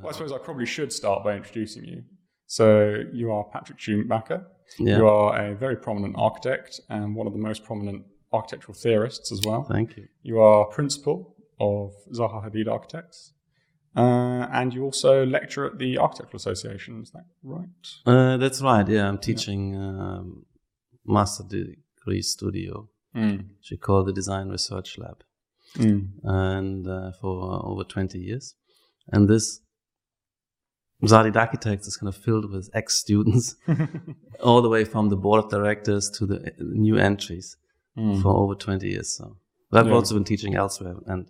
Well, I suppose I probably should start by introducing you. So you are Patrik Schumacher. Yeah. You are a very prominent architect and one of the most prominent architectural theorists as well. Thank you. You are principal of Zaha Hadid Architects. And you also lecture at the Architectural Association, is that right? That's right, yeah. I'm teaching master degree studio, which we call the Design Research Lab, and for over 20 years. And this Hadid Architects is kind of filled with ex-students, all the way from the board of directors to the new entries for over 20 years. So I've also been teaching elsewhere, and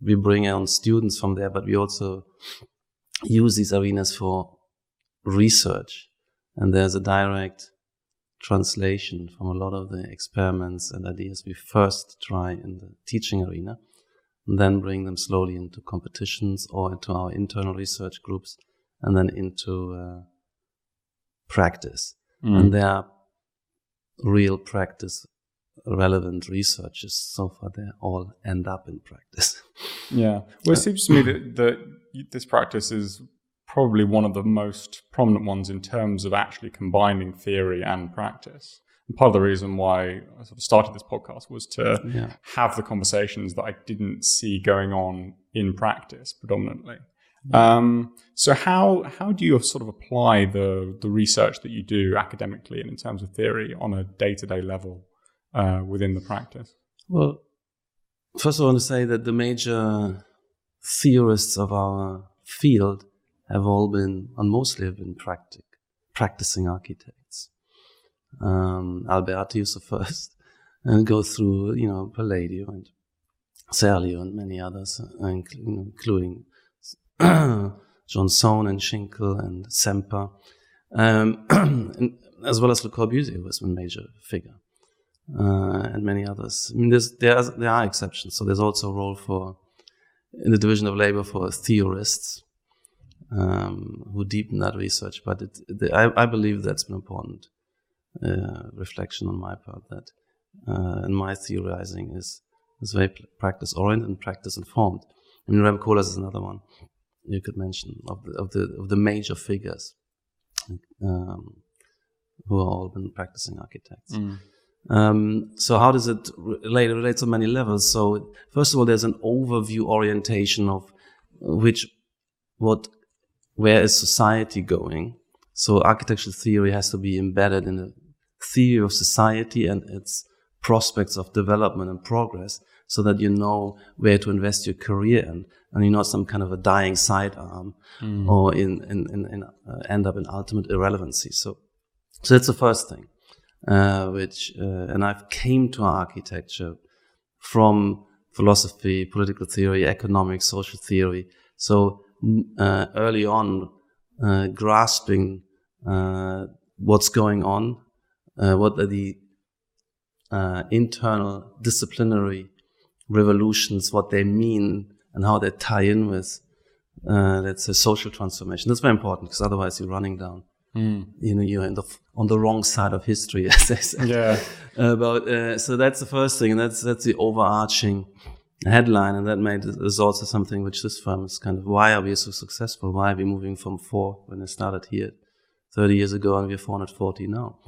we bring on students from there, but we also use these arenas for research. And there's a direct translation from a lot of the experiments and ideas we first try in the teaching arena, and then bring them slowly into competitions or into our internal research groups, and then into practice. And there are real practice relevant researches. So far, they all end up in practice. Yeah. Well, it seems to me that this practice is probably one of the most prominent ones in terms of actually combining theory and practice. And part of the reason why I sort of started this podcast was to have the conversations that I didn't see going on in practice predominantly. So how do you sort of apply the research that you do academically and in terms of theory on a day-to-day level within the practice? Well, first I want to say that the major theorists of our field have all been, and mostly have been practicing architects. Alberti is the first, and go through, Palladio and Serlio and many others, including John Sohn and Schinkel and Semper, and as well as Le Corbusier, who was a major figure, and many others. I mean, there are exceptions. So there's also a role in the division of labor for theorists who deepen that research. But I believe that's an important reflection on my part, that and my theorizing is very practice-oriented and practice-informed. I mean, Rem Koolhaas is another one you could mention of the major figures who have all been practicing architects. So how does it relate? It relates on many levels. So first of all, there's an overview orientation of where is society going. So architectural theory has to be embedded in the theory of society and its prospects of development and progress, so that you know where to invest your career in, and you're not some kind of a dying sidearm or end up in ultimate irrelevancy. So that's the first thing, and I've came to architecture from philosophy, political theory, economics, social theory. So early on, grasping what's going on, what are the internal disciplinary revolutions, what they mean, and how they tie in with, let's say, social transformation. That's very important, because otherwise you're running down. You're on the wrong side of history, as they say. Yeah. So that's the first thing, and that's the overarching headline, and that is also something which this firm is kind of, why are we so successful? Why are we moving from 4 when I started here 30 years ago, and we're 440 now,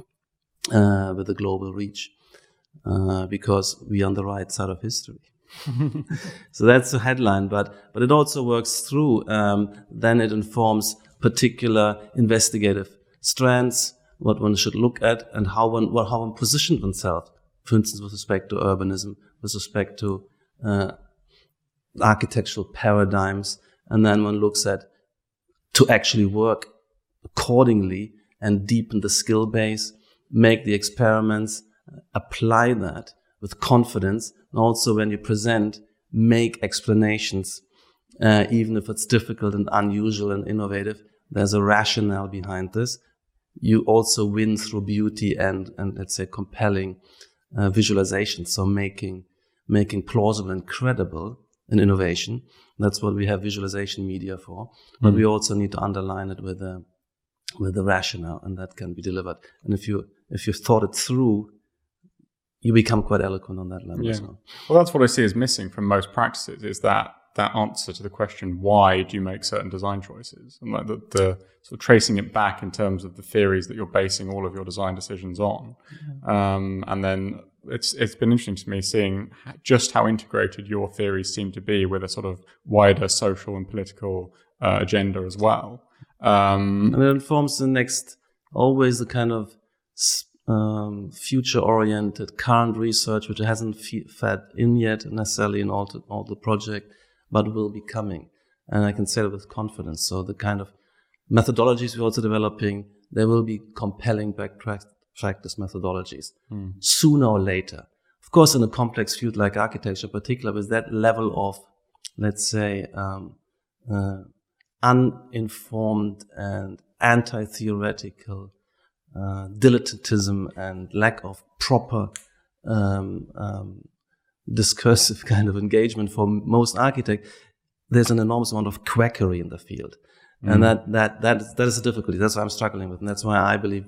with a global reach, because we're on the right side of history. So that's the headline, but it also works through. Then it informs particular investigative strands, what one should look at, and how one positioned oneself. For instance, with respect to urbanism, with respect to architectural paradigms, and then one looks at to actually work accordingly and deepen the skill base, make the experiments, apply that with confidence. And also when you present, make explanations, even if it's difficult and unusual and innovative. There's a rationale behind this. You also win through beauty and let's say compelling visualization. So making plausible and credible an innovation. That's what we have visualization media for. But we also need to underline it with a rationale, and that can be delivered. And if you thought it through, you become quite eloquent on that level as well. Well, that's what I see as missing from most practices, is that answer to the question, why do you make certain design choices? And like the sort of tracing it back in terms of the theories that you're basing all of your design decisions on. And then it's been interesting to me seeing just how integrated your theories seem to be with a sort of wider social and political agenda as well. And it informs always the kind of future-oriented current research, which hasn't fed in yet necessarily in all the project, but will be coming. And I can say that with confidence. So the kind of methodologies we're also developing, there will be compelling practice methodologies sooner or later. Of course, in a complex field like architecture, particularly with that level of, let's say, uninformed and anti-theoretical dilettantism and lack of proper discursive kind of engagement for most architects, there's an enormous amount of quackery in the field. And that is a difficulty. That's why I'm struggling with. And that's why I believe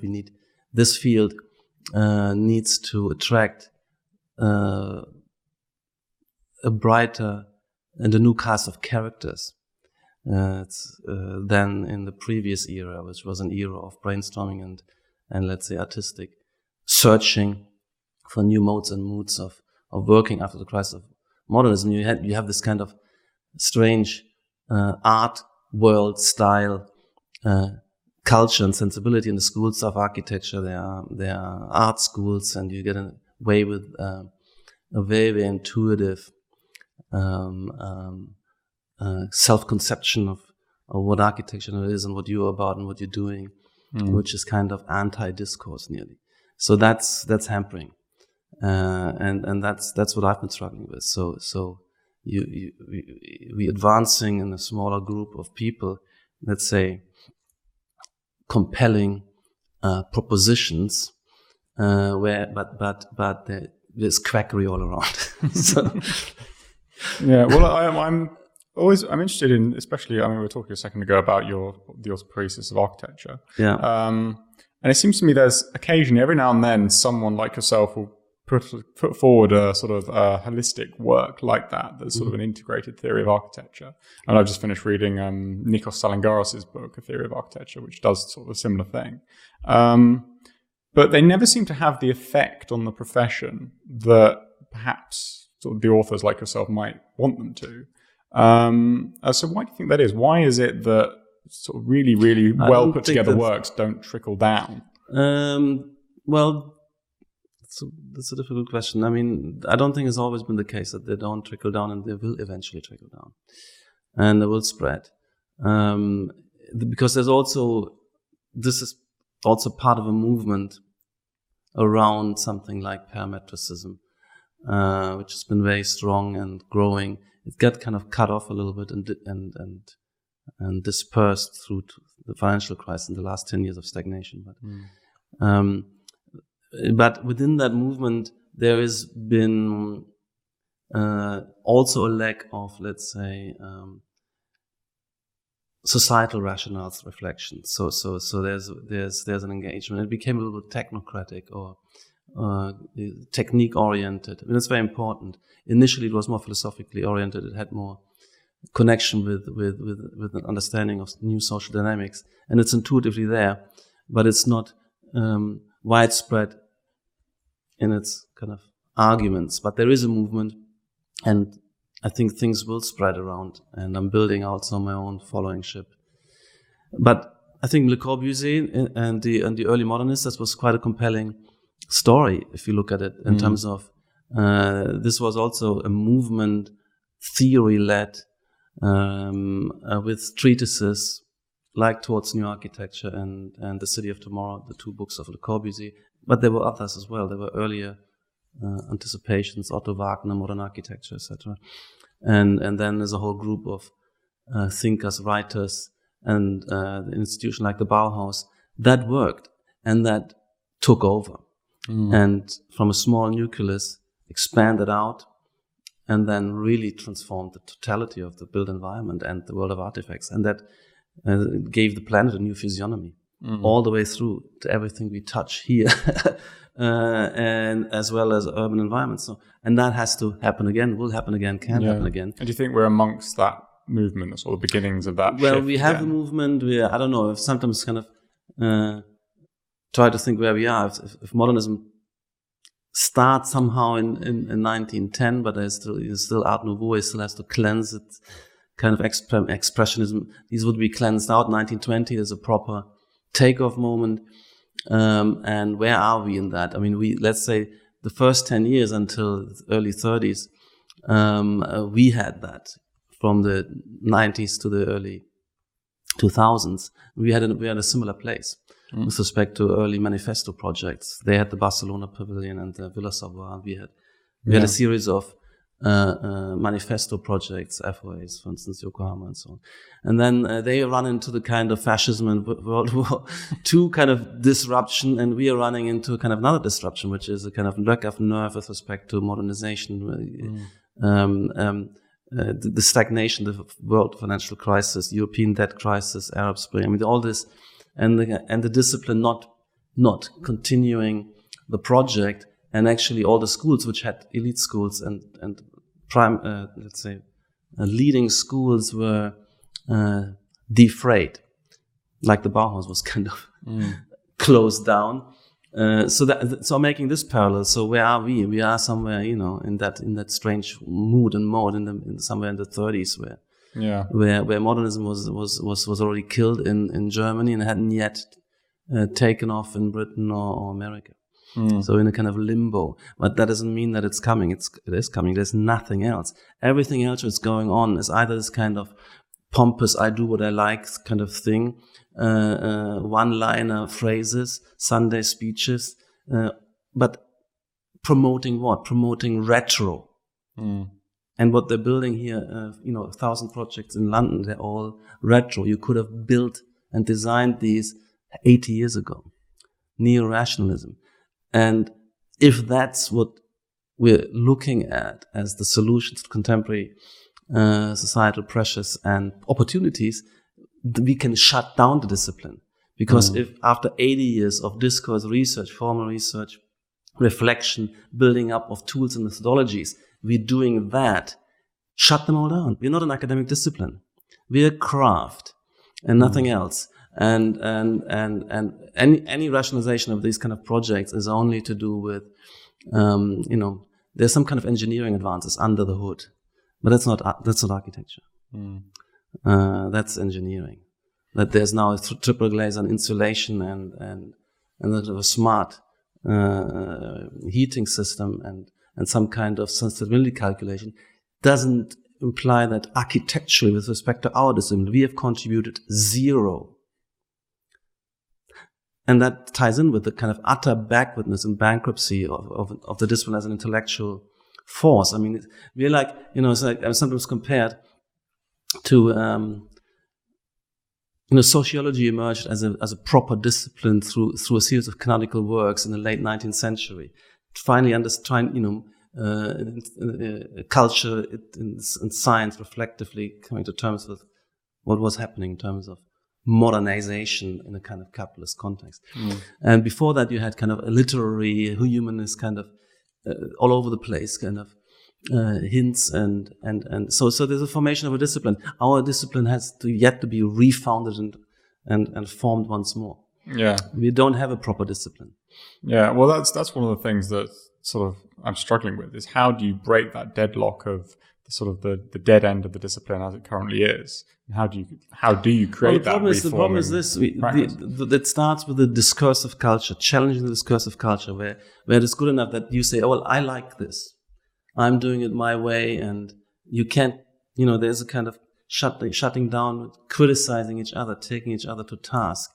this field needs to attract a brighter and a new cast of characters than in the previous era, which was an era of brainstorming and let's say artistic searching for new modes and moods of working after the crisis of modernism. You have this kind of strange art world style culture and sensibility in the schools of architecture. There are art schools, and you get away with a very, very intuitive self-conception of what architecture is and what you're about and what you're doing, which is kind of anti-discourse nearly. So that's hampering, and that's what I've been struggling with. So we advancing in a smaller group of people, let's say, compelling propositions, but there's quackery all around. So. Yeah, well, I'm interested in, especially, I mean, we were talking a second ago about the Autopoiesis of Architecture. Yeah. And it seems to me there's occasionally, every now and then, someone like yourself will put forward a sort of holistic work like that. That's sort of an integrated theory of architecture. And I've just finished reading Nikos Salangaros' book, A Theory of Architecture, which does sort of a similar thing. But they never seem to have the effect on the profession that perhaps sort of the authors like yourself might want them to. So why do you think that is? Why is it that sort of really, really well put together works don't trickle down? Well, that's a difficult question. I mean, I don't think it's always been the case that they don't trickle down, and they will eventually trickle down, and they will spread. Because this is also part of a movement around something like parametricism, which has been very strong and growing. It got kind of cut off a little bit and dispersed through the financial crisis in the last 10 years of stagnation. But within that movement, there has been also a lack of, let's say, societal rationales reflection. So there's an engagement. It became a little bit technocratic or technique oriented. I mean, it's very important. Initially, it was more philosophically oriented. It had more connection with an understanding of new social dynamics, and it's intuitively there, but it's not widespread in its kind of arguments. But there is a movement, and I think things will spread around, and I'm building also my own followingship. But I think Le Corbusier and the early modernists, that was quite a compelling story if you look at it in terms of this was also a movement theory-led with treatises like Towards New Architecture and The City of Tomorrow, the two books of Le Corbusier. But there were others as well. There were earlier anticipations, Otto Wagner, Modern Architecture, etc. And then there's a whole group of thinkers, writers, and an institution like the Bauhaus that worked and that took over. And from a small nucleus, expanded out, and then really transformed the totality of the built environment and the world of artifacts. And that gave the planet a new physiognomy. all the way through to everything we touch here, and as well as urban environments. So, and that has to happen again, will happen again, can happen again. And do you think we're amongst that movement, the sort of beginnings of that? Well, we have a movement. I don't know. If sometimes kind of try to think where we are. If modernism starts somehow in 1910, but there's still Art Nouveau. It still has to cleanse it. Kind of expressionism. These would be cleansed out. 1920 is a proper takeoff moment. And where are we in that? I mean, let's say the first 10 years until the early 30s, we had that. From the 90s to the early 2000s, we had a similar place with respect to early manifesto projects. They had the Barcelona Pavilion and the Villa Savoye. We had a series of manifesto projects, FOAs, for instance, Yokohama and so on. And then they run into the kind of fascism and World War II kind of disruption, and we are running into kind of another disruption, which is a kind of lack of nerve with respect to modernization. The stagnation, the world financial crisis, European debt crisis, Arab Spring. I mean, all this, and the discipline not continuing the project, and actually all the schools which had elite schools and prime, let's say, leading schools were defrayed, like the Bauhaus was kind of closed down. So making this parallel. So where are we? We are somewhere, in that strange mood and mode in somewhere in the 30s where modernism was already killed in Germany and hadn't yet taken off in Britain or America. So in a kind of limbo. But that doesn't mean that it's coming. It is coming. There's nothing else. Everything else that's going on is either this kind of pompous, I do what I like kind of thing, one-liner phrases, Sunday speeches, but promoting what? Promoting retro. And what they're building here, 1,000 projects in London, they're all retro. You could have built and designed these 80 years ago. Neo-rationalism. And if that's what we're looking at as the solutions to contemporary societal pressures and opportunities, we can shut down the discipline. Because if after 80 years of discourse, research, formal research, reflection, building up of tools and methodologies, we're doing that, shut them all down. We're not an academic discipline. We're a craft and nothing else. And any rationalization of these kind of projects is only to do with, there's some kind of engineering advances under the hood, but that's not architecture. That's engineering. That there's now a triple glaze on insulation and a smart heating system and some kind of sustainability calculation doesn't imply that architecturally, with respect to our discipline, we have contributed zero. And that ties in with the kind of utter backwardness and bankruptcy of the discipline as an intellectual force. I mean, we're like, it's like I'm sometimes compared to, sociology emerged as a proper discipline through a series of canonical works in the late 19th century. To finally understand, culture and science reflectively coming to terms with what was happening in terms of modernization in a kind of capitalist context. And before that, you had kind of a literary, humanist kind of all over the place kind of hints and so there's a formation of a discipline. Our discipline has yet to be refounded and formed once more. Yeah, we don't have a proper discipline. Yeah, well, that's one of the things that sort of I'm struggling with is how do you break that deadlock of the dead end of the discipline as it currently is? How do you create that? The problem is this: it starts with the discursive culture, challenging the discursive culture, where it's good enough that you say, "Oh, well, I like this. I'm doing it my way," and you can't. There's a kind of shutting down, criticizing each other, taking each other to task,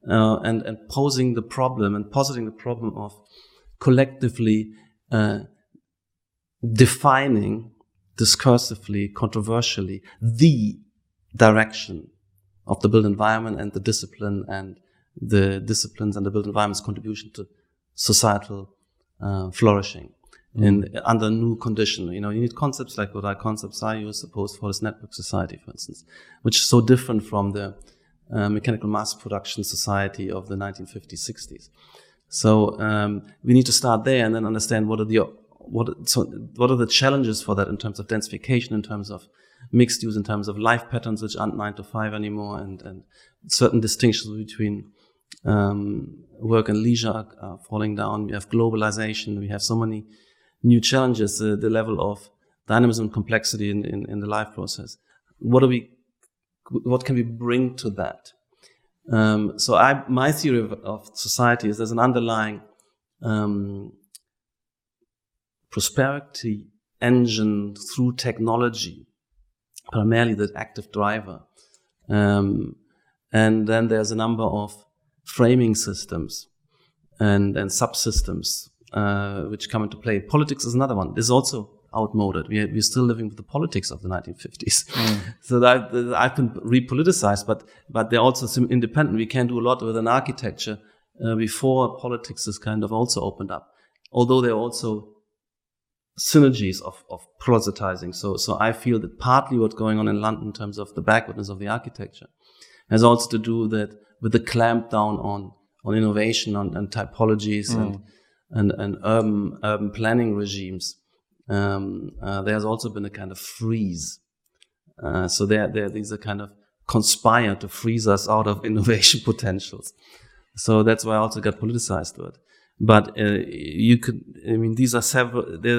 and posing the problem and positing the problem of collectively defining discursively, controversially, the direction of the built environment and the discipline and the disciplines and the built environment's contribution to societal flourishing under new condition. You need concepts like what our concepts are, you suppose, for this network society, for instance, which is so different from the mechanical mass production society of the 1950s, 60s. So we need to start there and then understand what are the challenges for that in terms of densification, in terms of mixed use, in terms of life patterns which aren't 9 to 5 anymore, and certain distinctions between work and leisure are falling down. We have globalization. We have so many new challenges. The level of dynamism and complexity in the life process. What can we bring to that? So my theory of society is there's an underlying prosperity engine through technology, primarily the active driver. And then there's a number of framing systems and subsystems which come into play. Politics is another one. This is also outmoded. We're still living with the politics of the 1950s. So that I've been repoliticized, but they're also independent. We can do a lot with an architecture before politics is kind of also opened up. Although there are also synergies of proselytizing. So I feel that partly what's going on in London in terms of the backwardness of the architecture has also to do with the clamp down on innovation, on typologies and urban planning regimes. There's also been a kind of freeze. So these are kind of conspire to freeze us out of innovation potentials. So that's why I also got politicized to it. But there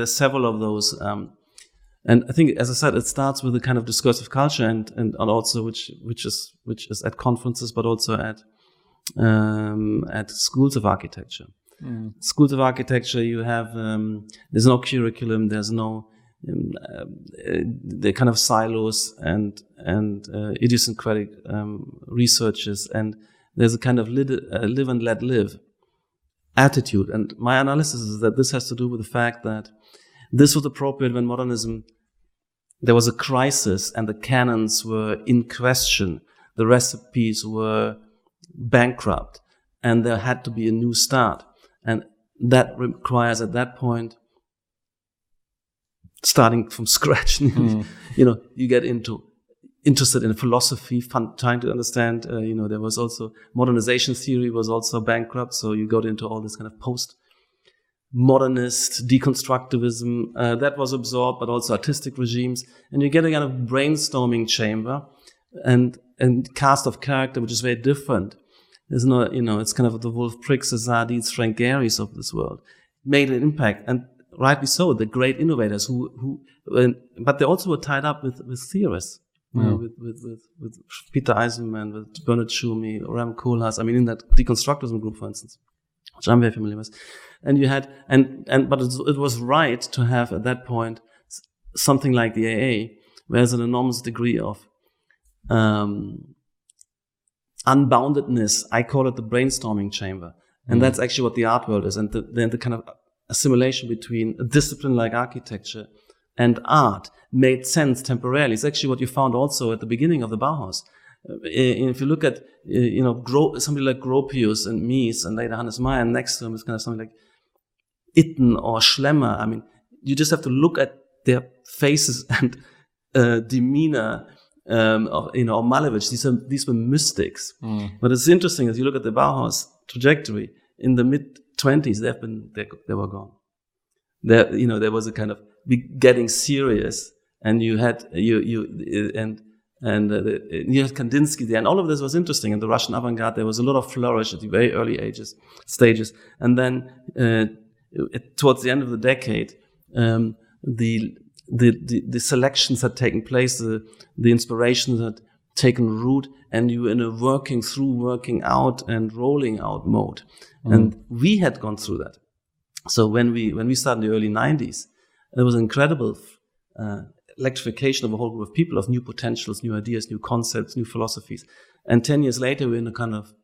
are several of those. And I think, as I said, it starts with a kind of discursive culture and also which is at conferences, but also at schools of architecture. Schools of architecture, you have there's no curriculum, there's no they're kind of silos and idiosyncratic researches, and there's a kind of live and let live attitude. And my analysis is that this has to do with the fact that this was appropriate when modernism, there was a crisis and the canons were in question, the recipes were bankrupt, and there had to be a new start. And that requires, at that point, starting from scratch. You get interested in philosophy, trying to understand. There was also modernization theory was also bankrupt, so you got into all this kind of post-modernist deconstructivism that was absorbed, but also artistic regimes, and you get a kind of brainstorming chamber and cast of character which is very different. There's no, it's kind of the Wolf Pricks, the Zahadids, Frank Gehry's of this world made an impact, and rightly so. The great innovators but they also were tied up with theorists, with Peter Eisenman, with Bernard Tschumi, Ram Koolhaas. In that deconstructivism group, for instance, which I'm very familiar with. And you had, but it was right to have at that point something like the AA, where there's an enormous degree of unboundedness. I call it the brainstorming chamber. And that's actually what the art world is. And then the kind of assimilation between a discipline like architecture and art made sense temporarily. It's actually what you found also at the beginning of the Bauhaus. If you look at, somebody like Gropius and Mies and later Hannes Meyer, and next to him is kind of something like Itten or Schlemmer. You just have to look at their faces and demeanor, or Malevich. These were mystics. But it's interesting as you look at the Bauhaus trajectory in the mid-20s. They were gone. There was a kind of getting serious, and you had Kandinsky there, and all of this was interesting. In the Russian avant-garde, there was a lot of flourish at the very early stages, and then towards the end of the decade, the selections had taken place, the inspirations had taken root, and you were in a working through, working out, and rolling out mode. And we had gone through that. So when we started in the early 90s, there was an incredible electrification of a whole group of people, of new potentials, new ideas, new concepts, new philosophies. And 10 years later, we're in a kind of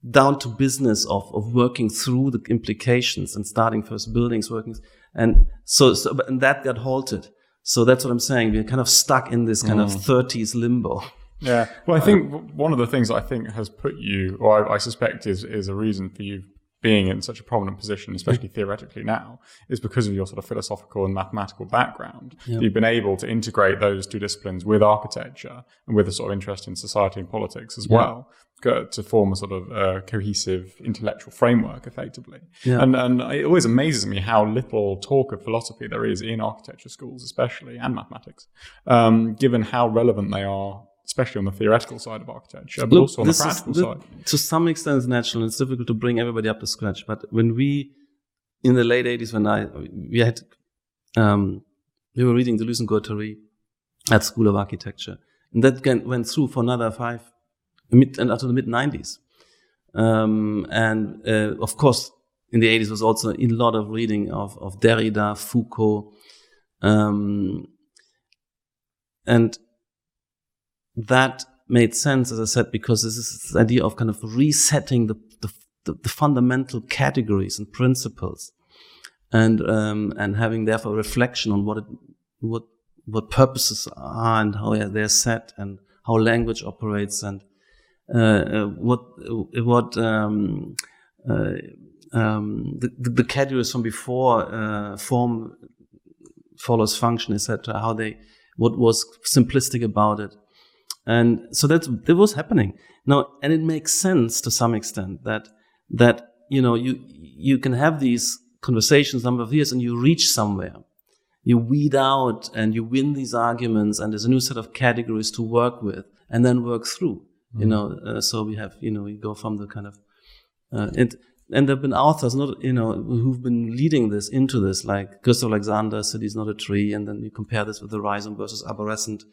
down to business of working through the implications and starting first buildings, working. And and that got halted. So that's what I'm saying. We're kind of stuck in this kind of 30s limbo. Yeah. Well, I think one of the things I think has put you, or I suspect is a reason for you being in such a prominent position, especially theoretically now, is because of your sort of philosophical and mathematical background. You've been able to integrate those two disciplines with architecture and with a sort of interest in society and politics as well, to form a sort of cohesive intellectual framework, effectively. And it always amazes me how little talk of philosophy there is in architecture schools, especially, and mathematics, given how relevant they are, especially on the theoretical side of architecture, but also on the practical side. To some extent, it's natural. It's difficult to bring everybody up to scratch. But when we, in the late 80s, we were reading Deleuze and Guattari at School of Architecture. And that went through for another until the mid-90s. Of course, in the 80s was also a lot of reading of Derrida, Foucault, and that made sense, as I said, because this is this idea of kind of resetting the fundamental categories and principles, and having therefore a reflection on what purposes are and how they're set, and how language operates, and the categories from before, form follows function, etc. What was simplistic about it. And so that was happening now, and it makes sense to some extent that you can have these conversations number of years and you reach somewhere, you weed out and you win these arguments, and there's a new set of categories to work with and then work through. So we have we go from the kind of and there've been authors who've been leading this into this, like Gustav Alexander, City is Not a Tree, and then you compare this with the rhizome versus arborescent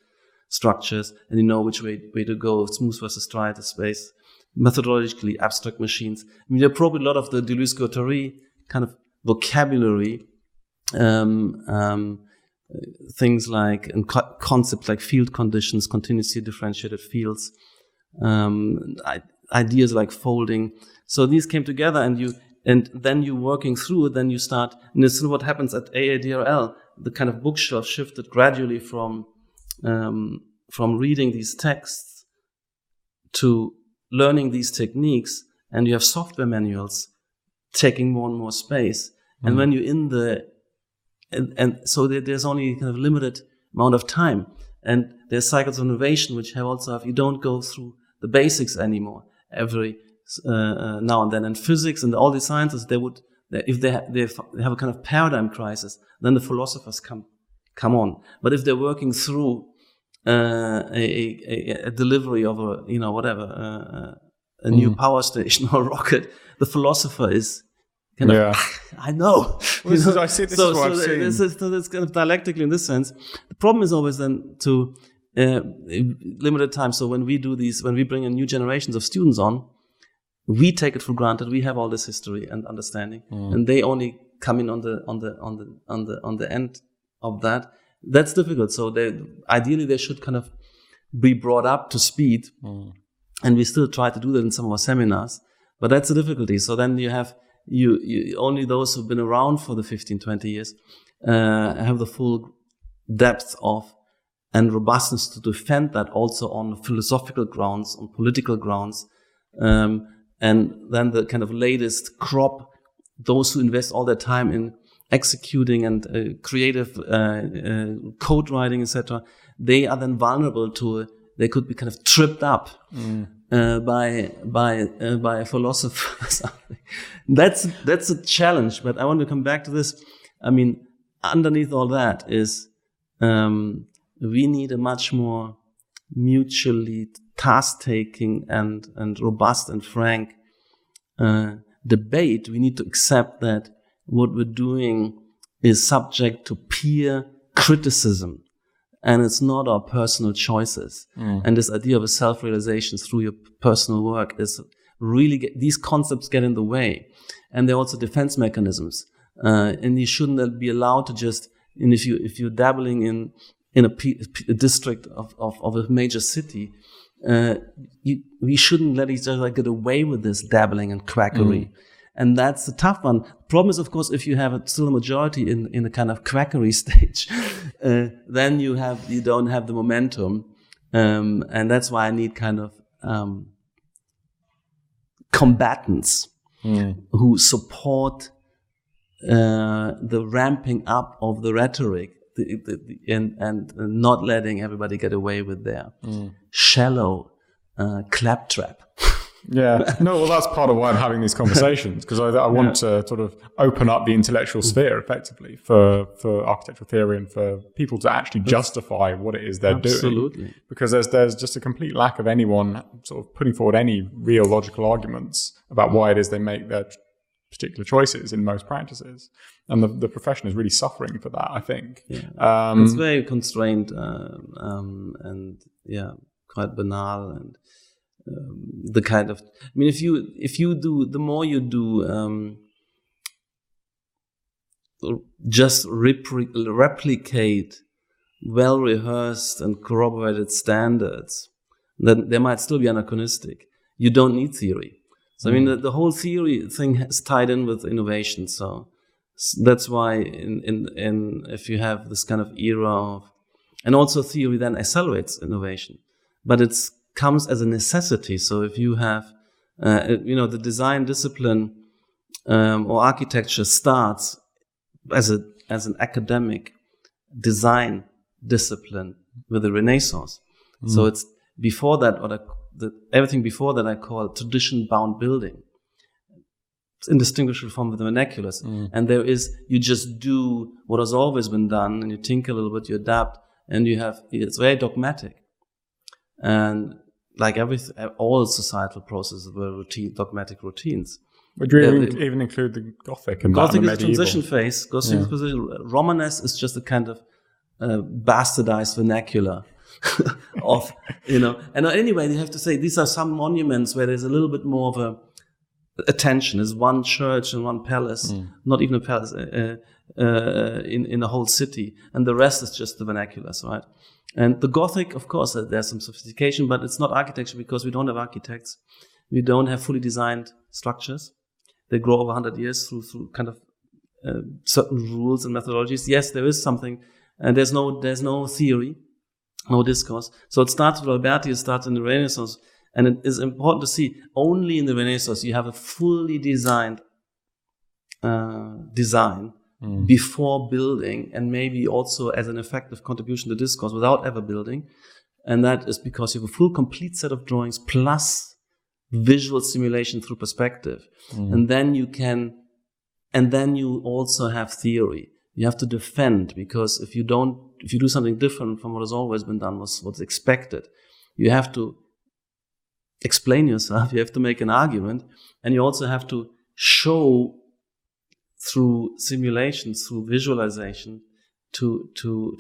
structures, and you know which way to go, smooth versus striated space, methodologically abstract machines. I mean, there are probably a lot of the Deleuze-Guattari kind of vocabulary, things like, and concepts like field conditions, continuously differentiated fields, ideas like folding. So these came together, and then you're working through it, then you start, and this is what happens at AADRL. The kind of bookshelf shifted gradually from reading these texts to learning these techniques, and you have software manuals taking more and more space. And when you're in and so there's only kind of limited amount of time, and there's cycles of innovation which you don't go through the basics anymore every now and then. And physics and all the sciences, if they have a kind of paradigm crisis, then the philosophers come on. But if they're working through a delivery of a new power station or rocket, the philosopher is kind of, I know. I see this is what I've seen. So it's kind of dialectically in this sense. The problem is always then to limited time. So when we bring in new generations of students on, we take it for granted. We have all this history and understanding, and they only come in on the end of that. That's difficult. So ideally they should kind of be brought up to speed, and we still try to do that in some of our seminars. But that's the difficulty. So then you have you only those who've been around for the 15, 20 years have the full depth of and robustness to defend that also on philosophical grounds, on political grounds, and then the kind of latest crop, those who invest all their time in executing and creative code writing, etc., they are then vulnerable they could be kind of tripped up by a philosopher or something. That's a challenge, but I want to come back to this. I mean, underneath all that is we need a much more mutually task-taking and robust and frank debate. We need to accept that what we're doing is subject to peer criticism, and it's not our personal choices. And this idea of a self-realization through your personal work is really, these concepts get in the way. And they're also defense mechanisms. And you shouldn't be allowed to just, and if you're dabbling in a district of a major city, we shouldn't let each other get away with this dabbling and quackery. And that's a tough one. Problem is, of course, if you have still a majority in a kind of quackery stage, then you don't have the momentum. And that's why I need kind of combatants who support the ramping up of the rhetoric and not letting everybody get away with their shallow claptrap. Yeah, no, well, that's part of why I'm having these conversations, because I want to sort of open up the intellectual sphere effectively for architectural theory and for people to actually justify what it is they're doing. Because there's just a complete lack of anyone sort of putting forward any real logical arguments about why it is they make their particular choices in most practices. And the profession is really suffering for that, I think. Yeah. It's very constrained and quite banal, and the kind of, I mean, if you do, the more you do just replicate well-rehearsed and corroborated standards, then they might still be anachronistic. You don't need theory. So I mean, the whole theory thing is tied in with innovation. So that's why in if you have this kind of era of, and also theory then accelerates innovation, but it's comes as a necessity. So if you have, the design discipline or architecture starts as an academic design discipline with the Renaissance. So it's before that, or everything before that I call tradition-bound building. It's indistinguishable from the vernaculars. And you just do what has always been done, and you tinker a little bit, you adapt, and it's very dogmatic. And like all societal processes were dogmatic routines. Would you even include the Gothic? And Gothic is a transition phase. Romanesque is just a kind of bastardized vernacular of, And anyway, you have to say these are some monuments where there's a little bit more of a tension. There's one church and one palace, not even a palace, in the whole city, and the rest is just the vernaculars, right? And the Gothic, of course, there's some sophistication, but it's not architecture because we don't have architects. We don't have fully designed structures. They grow over 100 years through kind of certain rules and methodologies. Yes, there is something, and there's no theory, no discourse. So it starts with Alberti, it starts in the Renaissance, and it is important to see only in the Renaissance you have a fully designed design before building, and maybe also as an effective contribution to discourse without ever building. And that is because you have a full, complete set of drawings plus visual simulation through perspective. And then you also have theory. You have to defend, because if you do something different from what has always been done, what's expected, you have to explain yourself, you have to make an argument, and you also have to show through simulation, through visualization, to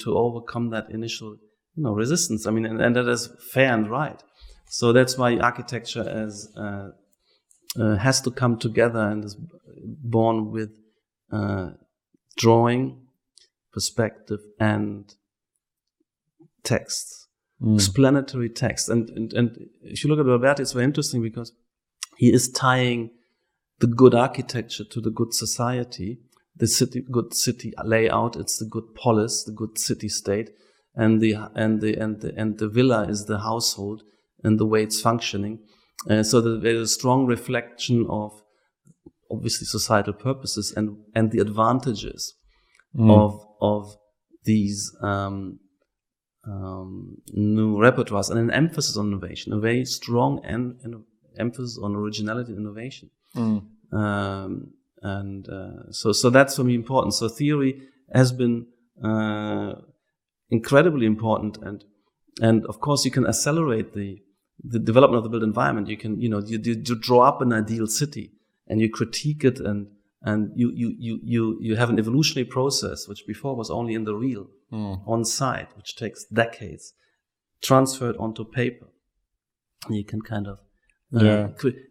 overcome that initial resistance. I mean, and that is fair and right. So that's why architecture has to come together and is born with drawing, perspective, and text, explanatory text. And if you look at Alberti, it's very interesting because he is tying the good architecture to the good society, the good city layout. It's the good polis, the good city state, and the villa is the household and the way it's functioning. So there's a strong reflection of obviously societal purposes and the advantages of these new repertoires, and an emphasis on innovation, a very strong emphasis on originality and innovation. So that's for me important. So theory has been incredibly important, and of course you can accelerate the development of the built environment. You can you draw up an ideal city and you critique it, and you have an evolutionary process which before was only in the real, on site, which takes decades, transferred onto paper. You can kind of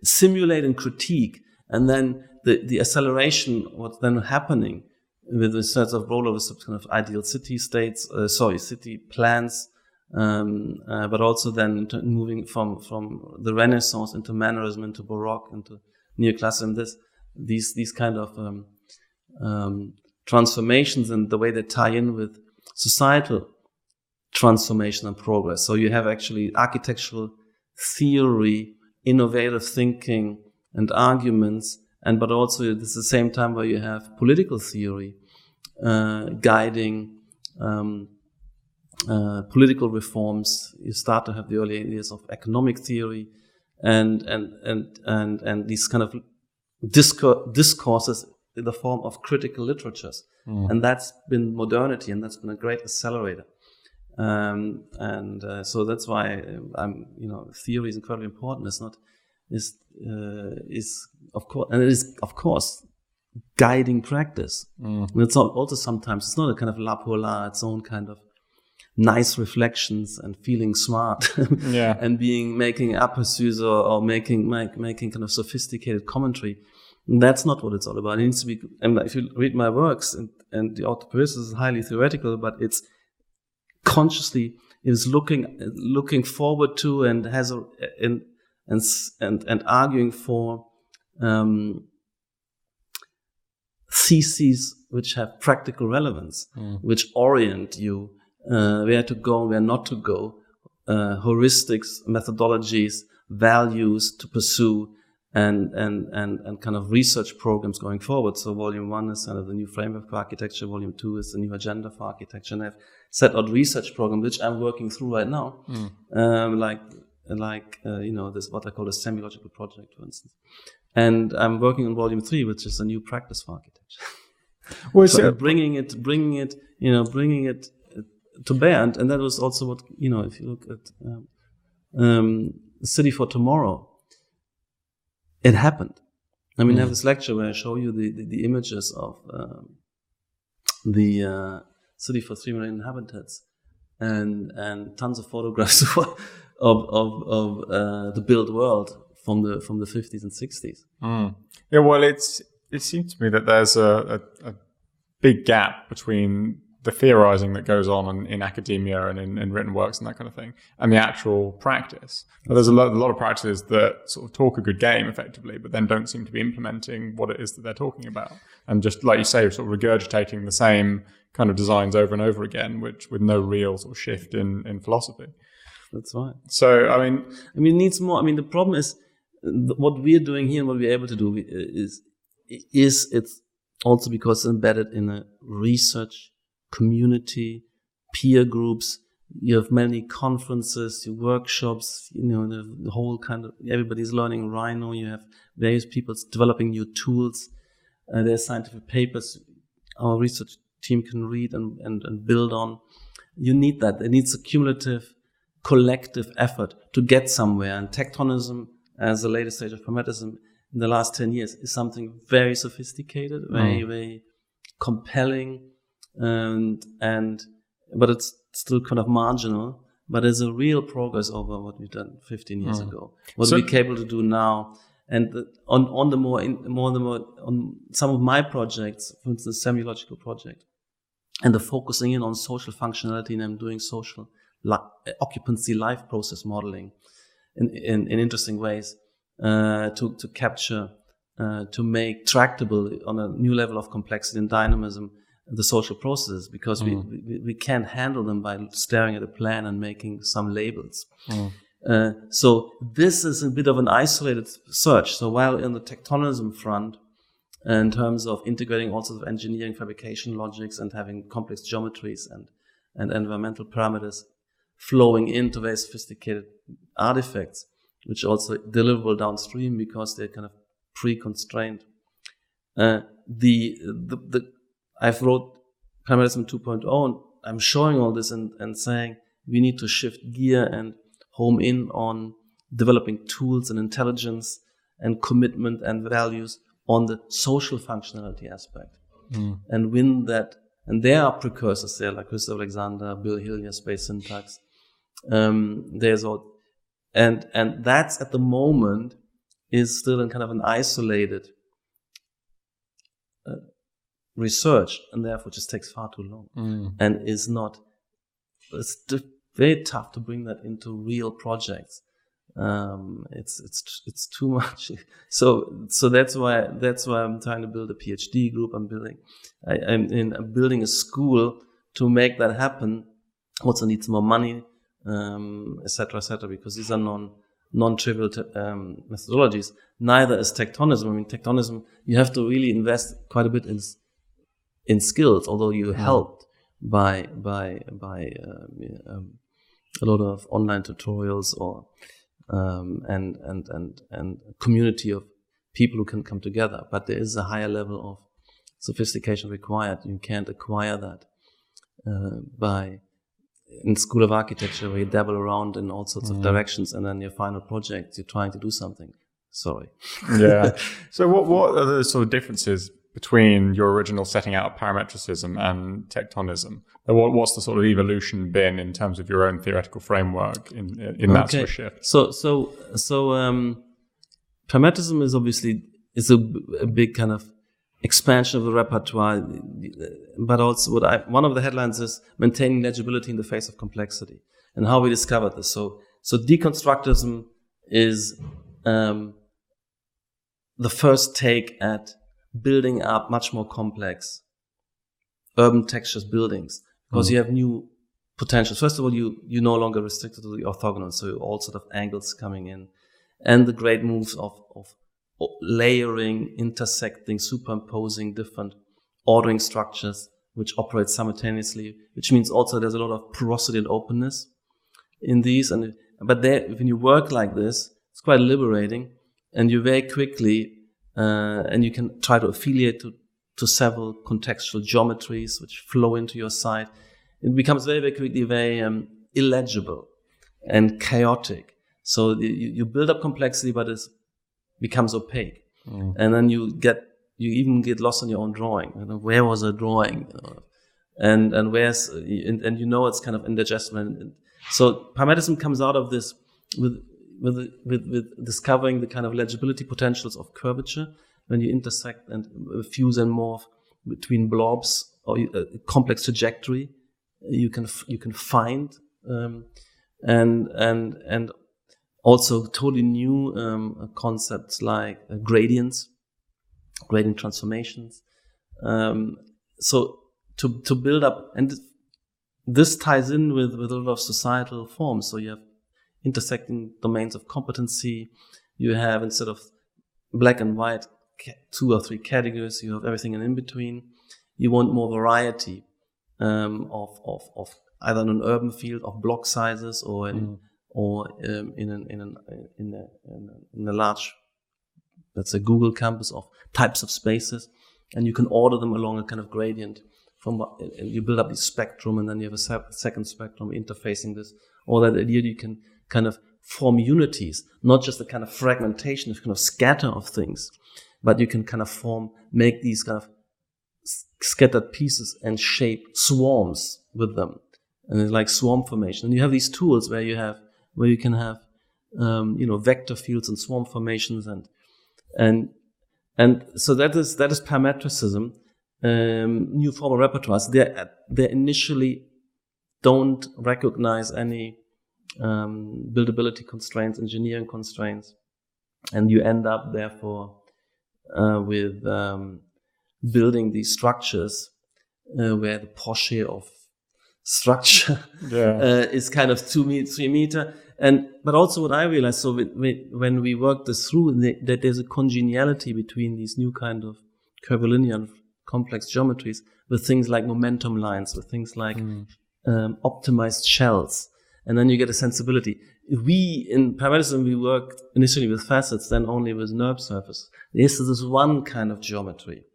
simulate and critique, and then the acceleration, what's then happening with the sense of rollover of kind of ideal city states, city plans, but also then moving from the Renaissance into Mannerism, into Baroque, into Neoclassicism. These kind of transformations and the way they tie in with societal transformation and progress. So you have actually architectural theory, innovative thinking, and arguments, but also this is the same time where you have political theory guiding political reforms. You start to have the early ideas of economic theory, and these kind of discourses in the form of critical literatures, and that's been modernity, and that's been a great accelerator. So that's why theory is incredibly important. Is of course, and it is of course guiding practice. And it's also sometimes it's not a kind of la pour la, its own kind of nice reflections and feeling smart, and making aperçus or making kind of sophisticated commentary. And that's not what it's all about. It needs to be. And if you read my works, and the Autopoiesis is highly theoretical, but it's consciously is looking forward to and has and arguing for theses which have practical relevance, which orient you where to go, where not to go, heuristics, methodologies, values to pursue, and kind of research programs going forward. So Volume 1 is kind of the new framework for architecture. Volume 2 is the new agenda for architecture. And I've set out research program which I'm working through right now, this what I call a semi-logical project, for instance. And I'm working on Volume 3, which is a new practice for architecture. Well, so bringing it to bear, and that was also what if you look at City for Tomorrow, it happened. I mean, I have this lecture where I show you the images of the city for 3 million inhabitants, and tons of photographs of the built world from the 50s and 60s. Yeah, well, it seems to me that there's a big gap between the theorizing that goes on in academia and in written works and that kind of thing, and the actual practice. Now, there's a lot of practices that sort of talk a good game effectively, but then don't seem to be implementing what it is that they're talking about. And just like you say, sort of regurgitating the same kind of designs over and over again, which with no real sort of shift in philosophy. That's right. So, I mean, it needs more. I mean, the problem is what we're doing here and what we're able to do is it's also because it's embedded in a research community, peer groups. You have many conferences, workshops, the whole kind of, everybody's learning Rhino. You have various people developing new tools. There's scientific papers our research team can read and build on. You need that. It needs a cumulative, collective effort to get somewhere. And tectonism, as the latest stage of pragmatism in the last 10 years, is something very sophisticated, very compelling, but it's still kind of marginal. But there's a real progress over what we've done 15 years ago. What we're capable to do now, and on some of my projects, for instance, semi-logical project, and the focusing in on social functionality, and I'm doing social occupancy life process modeling in interesting ways to capture, to make tractable on a new level of complexity and dynamism the social processes, because we can't handle them by staring at a plan and making some labels. So this is a bit of an isolated search. So while in the tectonism front, in terms of integrating all sorts of engineering, fabrication logics, and having complex geometries and environmental parameters flowing into very sophisticated artifacts, which also deliverable downstream because they're kind of pre-constrained. I've wrote Pragmatism 2.0, and I'm showing all this and saying we need to shift gear and home in on developing tools and intelligence and commitment and values on the social functionality aspect, and win that. And there are precursors there, like Christoph Alexander, Bill Hillier, Space Syntax. There's all, and that's at the moment is still in kind of an isolated research, and therefore just takes far too long, and is not. It's very tough to bring that into real projects. It's too much. So that's why I'm trying to build a PhD group. I'm building a school to make that happen. Also needs more money, etc., because these are non-trivial methodologies. Neither is tectonism. I mean, tectonism, you have to really invest quite a bit in skills, although you're helped by a lot of online tutorials or and a community of people who can come together. But there is a higher level of sophistication required. You can't acquire that in School of Architecture, where you dabble around in all sorts of directions, and then your final project, you're trying to do something. Sorry. Yeah. So what are the sort of differences between your original setting out of parametricism and tectonism? What's the sort of evolution been in terms of your own theoretical framework in that sort of shift? So parametricism is obviously a big kind of expansion of the repertoire, but also one of the headlines is maintaining legibility in the face of complexity, and how we discovered this. So deconstructism is the first take at building up much more complex urban textures buildings, because you have new potentials. First of all, you're no longer restricted to the orthogonal, so all sort of angles coming in, and the great moves of layering, intersecting, superimposing different ordering structures which operate simultaneously, which means also there's a lot of porosity and openness in these. But when you work like this, it's quite liberating, and you very quickly and you can try to affiliate to several contextual geometries which flow into your site. It becomes very, very quickly very illegible and chaotic. So you build up complexity, but it becomes opaque. And then you even get lost in your own drawing. Where was a drawing? And where's, and it's kind of indigestible. So parametricism comes out of this with discovering the kind of legibility potentials of curvature when you intersect and fuse and morph between blobs or a complex trajectory you can find, and also totally new concepts like gradient transformations. So to build up, and this ties in with a lot of societal forms. So you have intersecting domains of competency. You have, instead of black and white, 2 or 3 categories. You have everything in between. You want more variety of either in an urban field of block sizes or in a large, let's say, Google campus of types of spaces, and you can order them along a kind of gradient. You build up this spectrum, and then you have a second spectrum interfacing this. Or that idea you can kind of form unities, not just a kind of fragmentation, a kind of scatter of things, but you can kind of make these kind of scattered pieces and shape swarms with them, and it's like swarm formation. And you have these tools where you can have vector fields and swarm formations, and so that is parametricism. New formal repertoires. They initially don't recognize any buildability constraints, engineering constraints, and you end up therefore with building these structures where the Porsche of structure is kind of 3 meter. But also what I realized, so when we work this through, that there's a congeniality between these new kind of curvilinear and complex geometries with things like momentum lines, with things like optimized shells. And then you get a sensibility. In parametricism, we worked initially with facets, then only with NURB surface. This is one kind of geometry.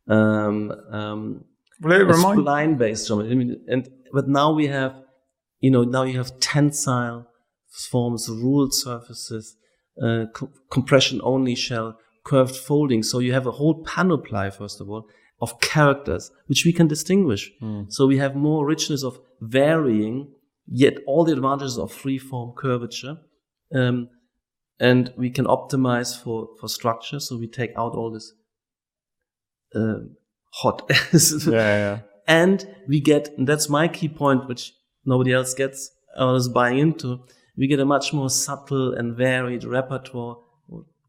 Spline-based geometry. But now we have, now you have tensile forms, ruled surfaces, compression-only shell, curved folding. So you have a whole panoply, first of all, of characters, which we can distinguish. So we have more richness of varying, yet all the advantages of free-form curvature. And we can optimize for structure. So we take out all this hot. And we get, and that's my key point, which nobody else gets or is buying into, we get a much more subtle and varied repertoire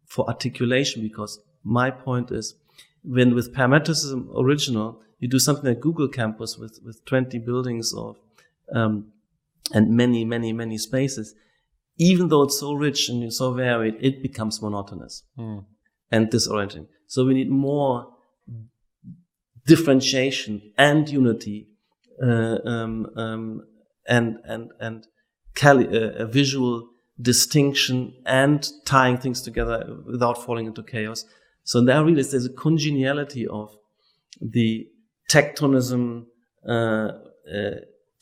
for articulation, because my point is, when with parametricism original, you do something like Google Campus with 20 buildings of and many spaces, even though it's so rich and so varied, it becomes monotonous and disorienting. So we need more differentiation and unity, and a visual distinction and tying things together without falling into chaos. So there really there's a congeniality of the tectonism,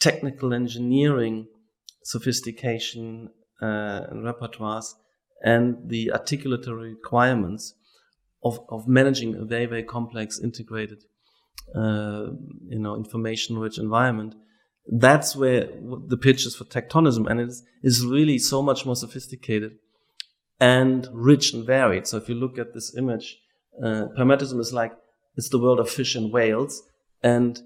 technical engineering, sophistication, and repertoires, and the articulatory requirements of managing a very, very complex, integrated, information-rich environment. That's where the pitch is for tectonism, and it is really so much more sophisticated and rich and varied. So if you look at this image, Pragmatism is like, it's the world of fish and whales, and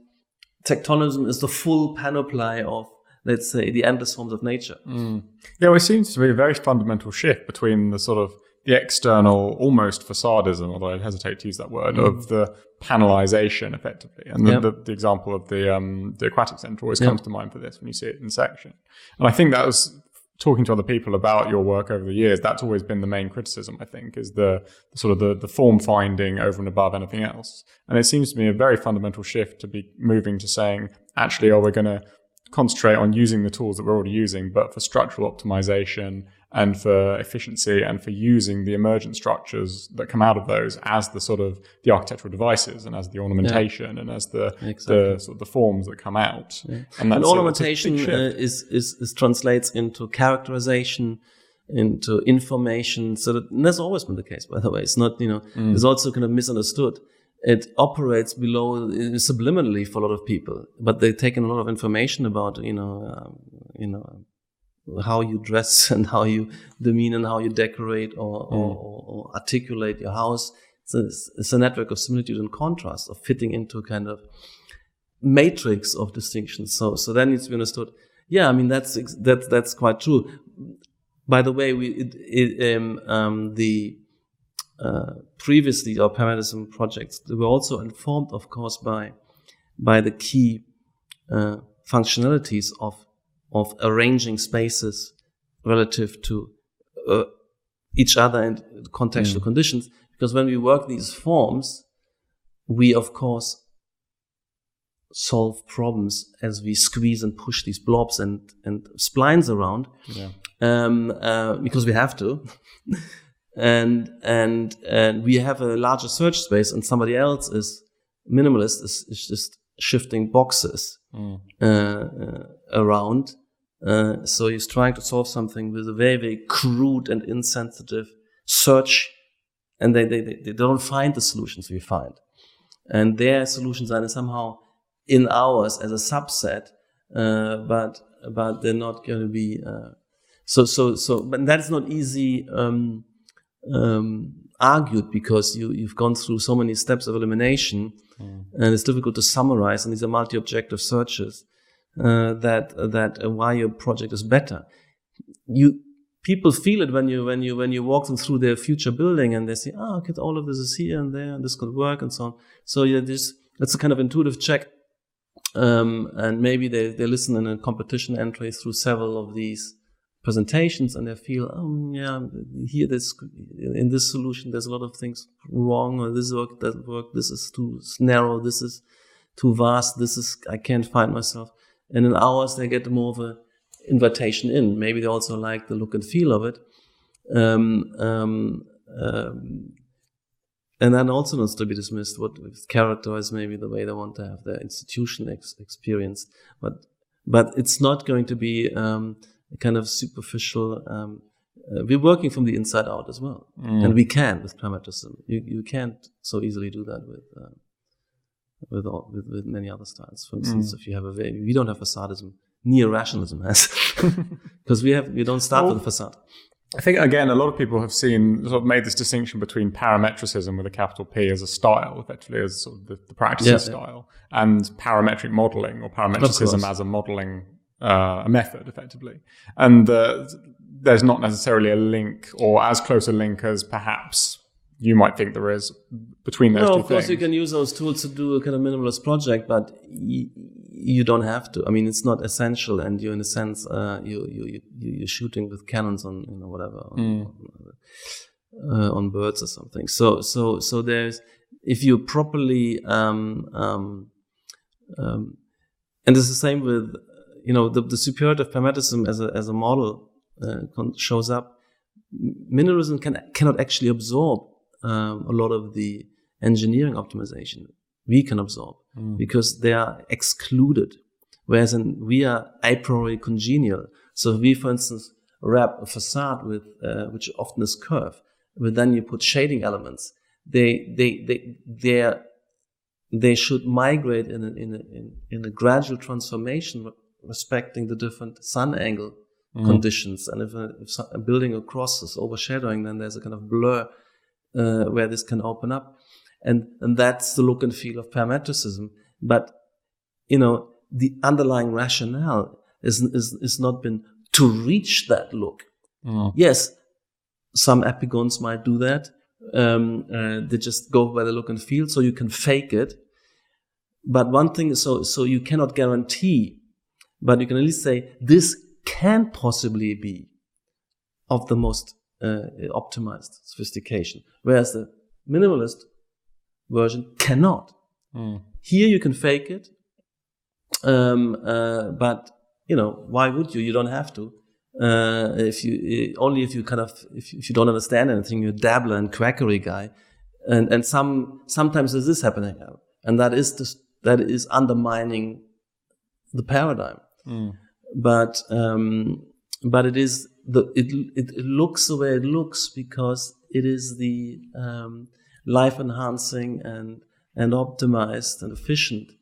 tectonism is the full panoply of, let's say, the endless forms of nature. Yeah, well, it seems to be a very fundamental shift between the sort of the external, almost facadism, although I hesitate to use that word, of the panelization, effectively. And the example of the Aquatic Centre always comes to mind for this when you see it in section. And I think that was, talking to other people about your work over the years, that's always been the main criticism, I think, is the sort of the form finding over and above anything else. And it seems to me a very fundamental shift to be moving to saying, actually, we're going to concentrate on using the tools that we're already using, but for structural optimization and for efficiency and for using the emergent structures that come out of those as the sort of the architectural devices and as the ornamentation and as the sort of the forms that come out. And ornamentation is translates into characterization, into information. So that's always been the case, by the way. It's not, it's also kind of misunderstood. It operates below subliminally for a lot of people, but they've taken a lot of information about, how you dress and how you demean and how you decorate or articulate your house. It's a network of similitude and contrast, of fitting into a kind of matrix of distinctions. So that needs to be understood. Yeah, I mean that's quite true. By the way, previously our Pragmatism projects, they were also informed, of course, by the key functionalities of arranging spaces relative to each other and contextual conditions. Because when we work these forms, we of course solve problems as we squeeze and push these blobs and splines around, because we have to. And we have a larger search space, and somebody else is minimalist, is just shifting boxes around. So he's trying to solve something with a very, very crude and insensitive search, and they don't find the solutions we find. And their solutions are somehow in ours as a subset, but they're not going to be, but that's not easy, argued, because you've gone through so many steps of elimination, and it's difficult to summarize, and these are multi-objective searches, that why your project is better. People feel it when you walk them through their future building, and they say, okay, all of this is here and there, and this could work, and so on. So that's a kind of intuitive check, and maybe they listen in a competition entry through several of these presentations, and they feel, here in this solution there's a lot of things wrong, or this work doesn't work, this is too narrow, this is too vast, I can't find myself. And in ours they get more of an invitation in. Maybe they also like the look and feel of it, and that also needs to be dismissed. What characterize maybe the way they want to have their institution experience, but it's not going to be a kind of superficial. We're working from the inside out as well, and we can with Pragmatism. You can't so easily do that with many other styles. For instance, if you have we don't have facadism. Neo-rationalism has, because we don't start with a facade. I think, again, a lot of people have made this distinction between parametricism with a capital P as a style, effectively as sort of the practicing style, and parametric modeling, or parametricism as a modeling a method, effectively. And there's not necessarily a link, or as close a link as perhaps you might think there is between those two things. Of course, you can use those tools to do a kind of minimalist project, but you don't have to. I mean, it's not essential, and you're in a sense you're shooting with cannons on whatever on birds or something. So there's, if you properly and it's the same with the superiority of pragmatism as a model shows up. Minimalism cannot actually absorb a lot of the engineering optimization we can absorb because they are excluded, whereas we are a priori congenial. So if we, for instance, wrap a facade with which often is curved, but then you put shading elements, they should migrate in a gradual transformation, respecting the different sun angle conditions. And if a building across is overshadowing, then there's a kind of blur where this can open up. And that's the look and feel of parametricism. But, the underlying rationale is not been to reach that look. Yes, some epigons might do that. They just go by the look and feel, so you can fake it. But one thing is, so you cannot guarantee, but you can at least say, this can possibly be of the most optimized sophistication, whereas the minimalist version cannot. Here you can fake it, but why would you? You don't have to. If you don't understand anything, you're a dabbler and quackery guy, and sometimes this is happening, and that is undermining the paradigm. But it is it looks the way it looks because it is the life enhancing and optimized and efficient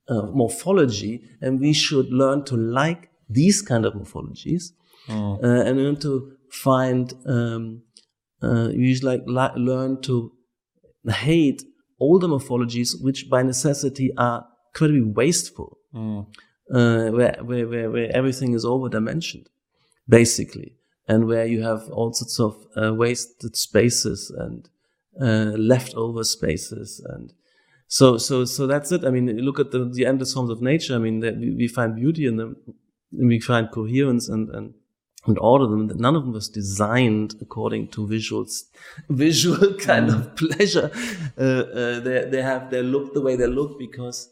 morphology, and we should learn to like these kind of morphologies and learn to find we should learn to hate older morphologies which by necessity are incredibly wasteful. Where everything is over-dimensioned, basically, and where you have all sorts of wasted spaces and leftover spaces, and so that's it. I mean, look at the endless forms of nature. I mean, we find beauty in them, and we find coherence and order them. None of them was designed according to visual kind of pleasure. They have their look the way they look because.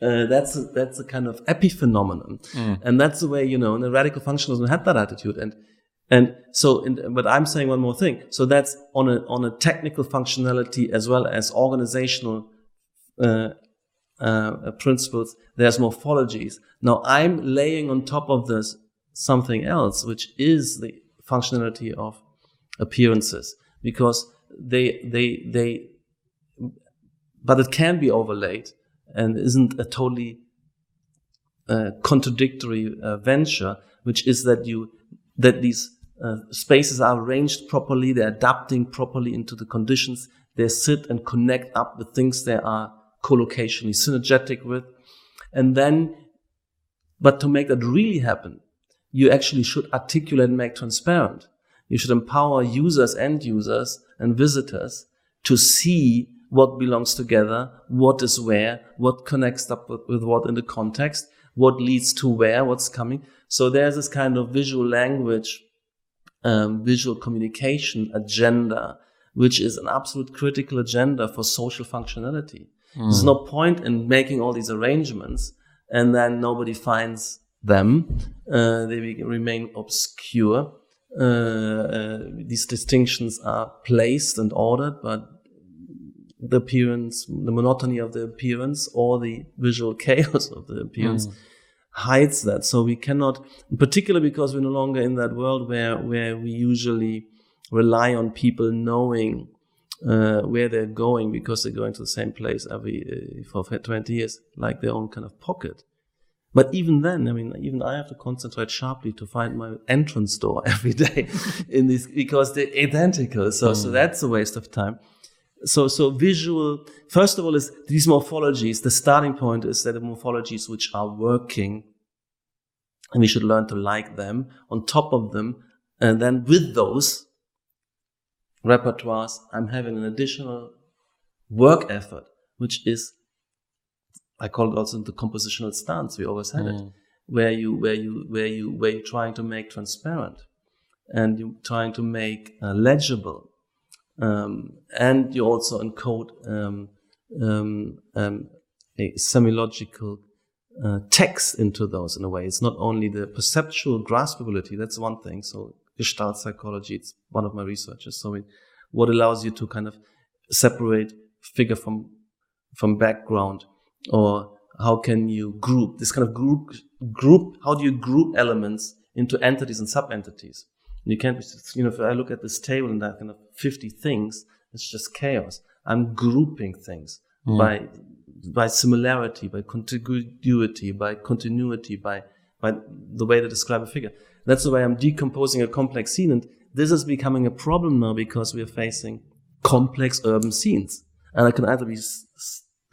That's a kind of epiphenomenon, and that's the way and the radical functionalism had that attitude, but I'm saying one more thing. So that's on a technical functionality as well as organizational principles. There's morphologies. Now I'm laying on top of this something else, which is the functionality of appearances, because but it can be overlaid. And isn't a totally contradictory venture, which is that these spaces are arranged properly, they're adapting properly into the conditions, they sit and connect up with things they are collocationally synergetic with, and then, but to make that really happen, you actually should articulate and make transparent. You should empower users, end users, and visitors to see what belongs together, what is where, what connects up with what in the context, what leads to where, what's coming. So there's this kind of visual language, visual communication agenda, which is an absolute critical agenda for social functionality. There's no point in making all these arrangements and then nobody finds them. They remain obscure. These distinctions are placed and ordered, but the appearance, the monotony of the appearance or the visual chaos of the appearance hides that. So we cannot, particularly because we're no longer in that world where we usually rely on people knowing where they're going because they're going to the same place for 20 years, like their own kind of pocket. But even then, I mean, even I have to concentrate sharply to find my entrance door every day in this because they're identical. So that's a waste of time. So visual, first of all, is these morphologies. The starting point is that the morphologies which are working, and we should learn to like them. On top of them, and then with those, repertoires, I'm having an additional work effort, which is, I call it also the compositional stance. We always had it, where you're trying to make transparent, and you're trying to make legible, and you also encode a semiological text into those in a way. It's not only the perceptual graspability, that's one thing. So Gestalt psychology, it's one of my researches. So what allows you to kind of separate figure from background, or how can you group this kind of group? How do you group elements into entities and sub-entities? You can't, if I look at this table and I have kind of 50 things, it's just chaos. I'm grouping things by similarity, by contiguity, by continuity, by the way they describe a figure. That's the way I'm decomposing a complex scene. And this is becoming a problem now because we are facing complex urban scenes. And I can either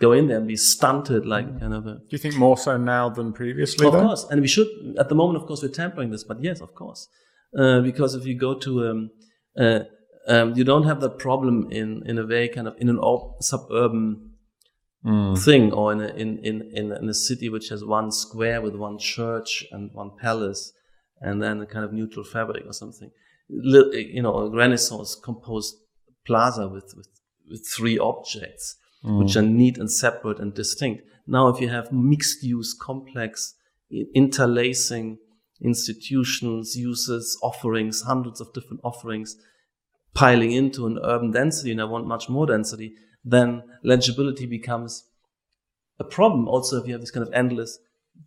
go in there and be stunted like kind of a... Do you think more so now than previously? Of course. And we should, at the moment, of course, we're tampering this. But yes, of course. Because if you go to... you don't have that problem in a very kind of... in an suburban... thing, or in a city which has one square with one church and one palace, and then a kind of neutral fabric or something. A Renaissance composed plaza with 3 objects, which are neat and separate and distinct. Now, if you have mixed use, complex, interlacing institutions, uses, offerings, hundreds of different offerings, piling into an urban density, and I want much more density, then legibility becomes a problem. Also, if you have this kind of endless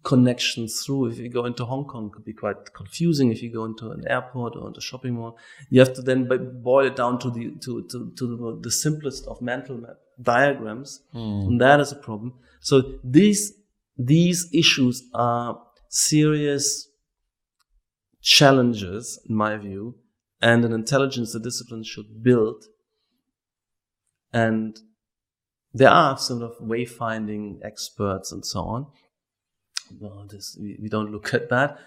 connections through, if you go into Hong Kong, it could be quite confusing. If you go into an airport or into a shopping mall, you have to then boil it down to the simplest of mental map diagrams, and that is a problem. So these issues are serious challenges, in my view, and an intelligence the discipline should build. And there are sort of wayfinding experts and so on. Well, we don't look at that.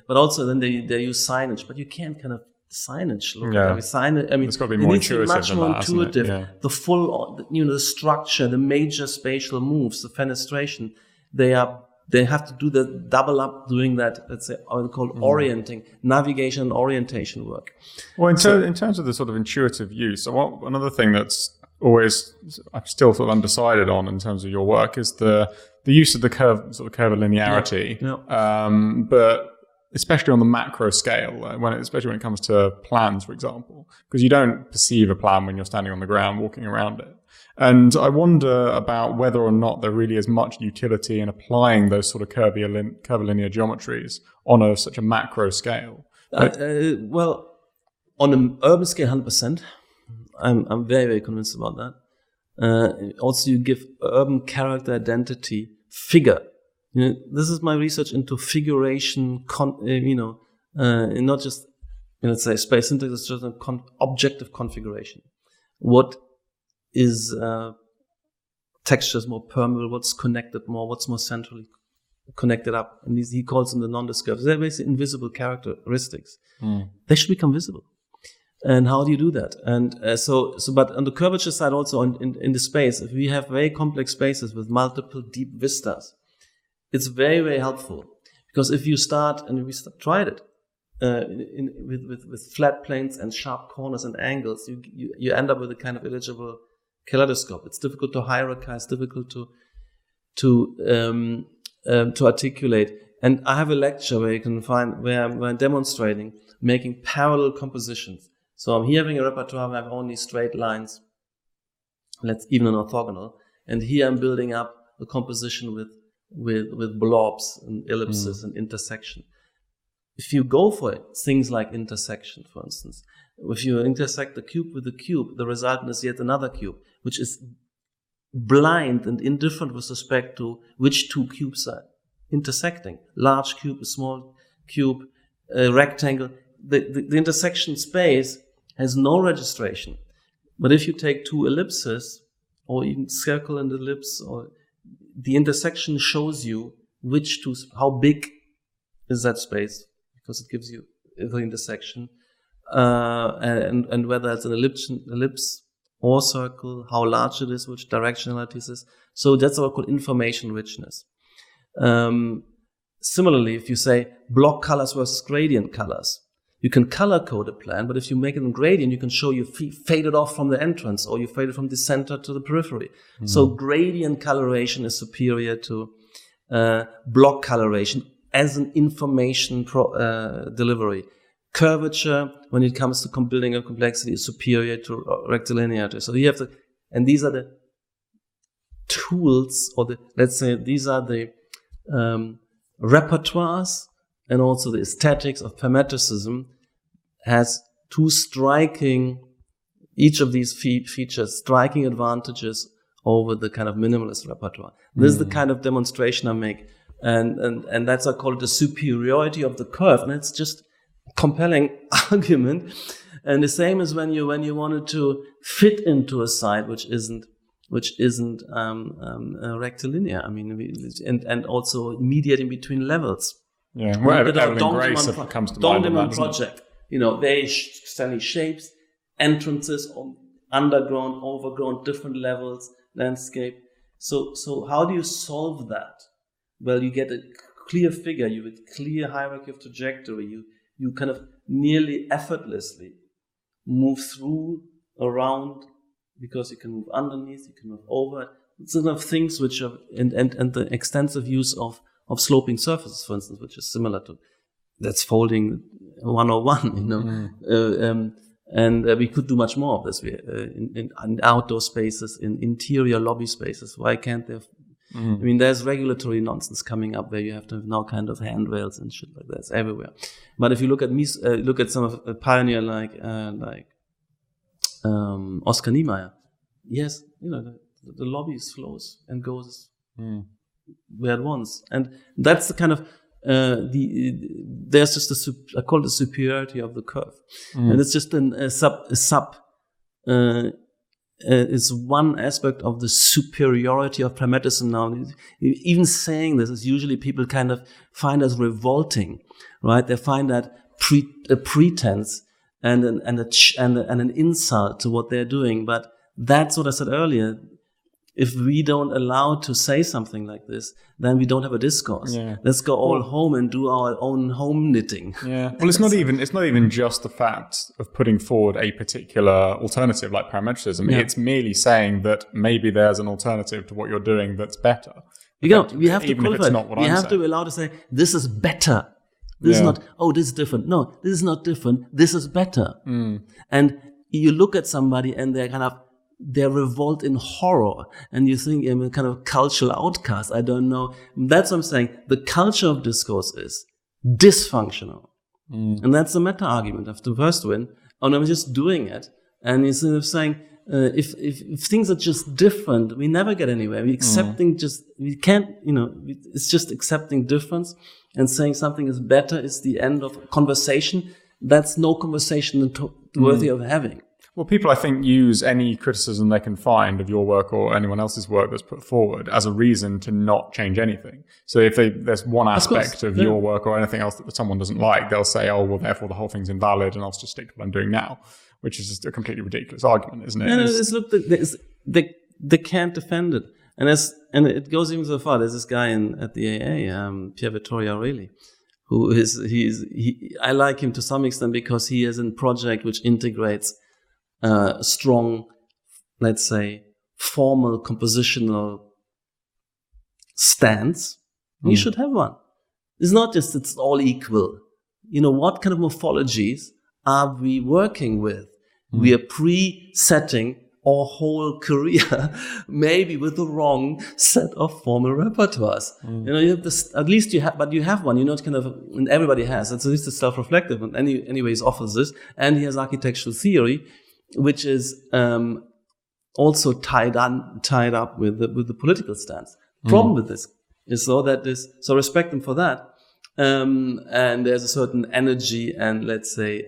But also then they use signage, but you can't kind of signage. It's got to be more intuitive. Much more intuitive. Yeah. The full, the structure, the major spatial moves, the fenestration, they have to do the double up doing that, let's say, what we call orienting, navigation and orientation work. Well, in terms of the sort of intuitive use, another thing that's I'm still sort of undecided on in terms of your work is the use of the curvilinearity. Yeah. But especially on the macro scale, especially when it comes to plans, for example, because you don't perceive a plan when you're standing on the ground walking around it. And I wonder about whether or not there really is much utility in applying those sort of curvilinear geometries on such a macro scale. Well, on an urban scale, 100%. I'm very, very convinced about that. Also, you give urban character identity figure. This is my research into figuration, not just, let's say, space syntax, it's just an objective configuration. What is textures more permeable, what's connected more, what's more centrally connected up. And he calls them the non-discursive. They're basically invisible characteristics. They should become visible. And how do you do that? And but on the curvature side also in the space, if we have very complex spaces with multiple deep vistas, it's very, very helpful. Because if you start, and we tried it, with flat planes and sharp corners and angles, you end up with a kind of illegible kaleidoscope. It's difficult to hierarchize, difficult to articulate. And I have a lecture where you can find where I'm demonstrating making parallel compositions. So I'm here having a repertoire where I have only straight lines, even an orthogonal, and here I'm building up a composition with blobs and ellipses and intersection. If you go for it, things like intersection, for instance, if you intersect the cube with the cube, the resultant is yet another cube, which is blind and indifferent with respect to which two cubes are intersecting. Large cube, a small cube, a rectangle. The intersection space has no registration. But if you take two ellipses, or even circle and ellipse, or the intersection shows you how big is that space, because it gives you the intersection. and whether it's an ellipse or circle, how large it is, which directionality it is. So that's what we call information richness. Similarly, if you say block colors versus gradient colors, you can color code a plan, but if you make it in gradient, you can show you faded off from the entrance, or you faded from the center to the periphery. So gradient coloration is superior to block coloration as an information delivery. Curvature, when it comes to building a complexity, is superior to rectilinearity. So you have to, and these are the tools, or let's say these are the repertoires and also the aesthetics of parametricism has two striking, each of these features, striking advantages over the kind of minimalist repertoire. This is the kind of demonstration I make. And that's, I call it the superiority of the curve. And it's just compelling argument. And the same as when you wanted to fit into a site which isn't rectilinear. I mean, and also mediating between levels. Yeah, well, Grace comes to mind. Dom project, very stunning shapes, entrances, underground, overground, different levels, landscape. So how do you solve that? Well, you get a clear figure, you get clear hierarchy of trajectory. You kind of nearly effortlessly move through, around, because you can move underneath, you can move over. It's sort of things which are, and the extensive use of sloping surfaces, for instance, which is similar to, that's folding 101, and we could do much more of this in outdoor spaces, in interior lobby spaces. Why can't there? I mean, there's regulatory nonsense coming up where you have to have now kind of handrails and shit like that. It's everywhere. But if you look at some of a pioneer like Oscar Niemeyer, yes, the lobby flows and goes where it wants, and that's the kind of there's just I call it the superiority of the curve, and it's just is one aspect of the superiority of parametricism. Now, even saying this is usually people kind of find as revolting, right? They find that a pretense and an insult to what they're doing. But that's what I said earlier. If we don't allow to say something like this, then we don't have a discourse. Yeah. Let's go all home and do our own home knitting. Yeah. Well, it's not even just the fact of putting forward a particular alternative like parametricism. Yeah. It's merely saying that maybe there's an alternative to what you're doing that's better. We have to qualify. We have to allow to say this is better. This is not. Oh, this is different. No, this is not different. This is better. And you look at somebody and they revolt in horror, and you think I'm a kind of cultural outcast. I don't know. That's what I'm saying. The culture of discourse is dysfunctional. And that's the meta argument of the first one. And I'm just doing it. And instead of saying, if things are just different, we never get anywhere. We can't, it's just accepting difference and saying something is better is the end of conversation. That's no conversation worthy of having. Well, people, I think, use any criticism they can find of your work or anyone else's work that's put forward as a reason to not change anything. So if there's one aspect of your work or anything else that someone doesn't like, they'll say, oh, well, therefore the whole thing's invalid and I'll just stick to what I'm doing now, which is just a completely ridiculous argument, isn't it? They can't defend it. And it goes even so far. There's this guy at the AA, Pierre Vittorio Aureli, who I like him to some extent because he has a project which integrates strong, let's say, formal compositional stance. You should have one. It's not just it's all equal. What kind of morphologies are we working with? We are pre-setting our whole career, maybe with the wrong set of formal repertoires. You have this, at least you have, but you have one. And everybody has. It's at least self-reflective. And anyways, offers this, and he has architectural theory, which is also tied up with the political stance. Problem with this is so respect him for that. And there's a certain energy and, let's say,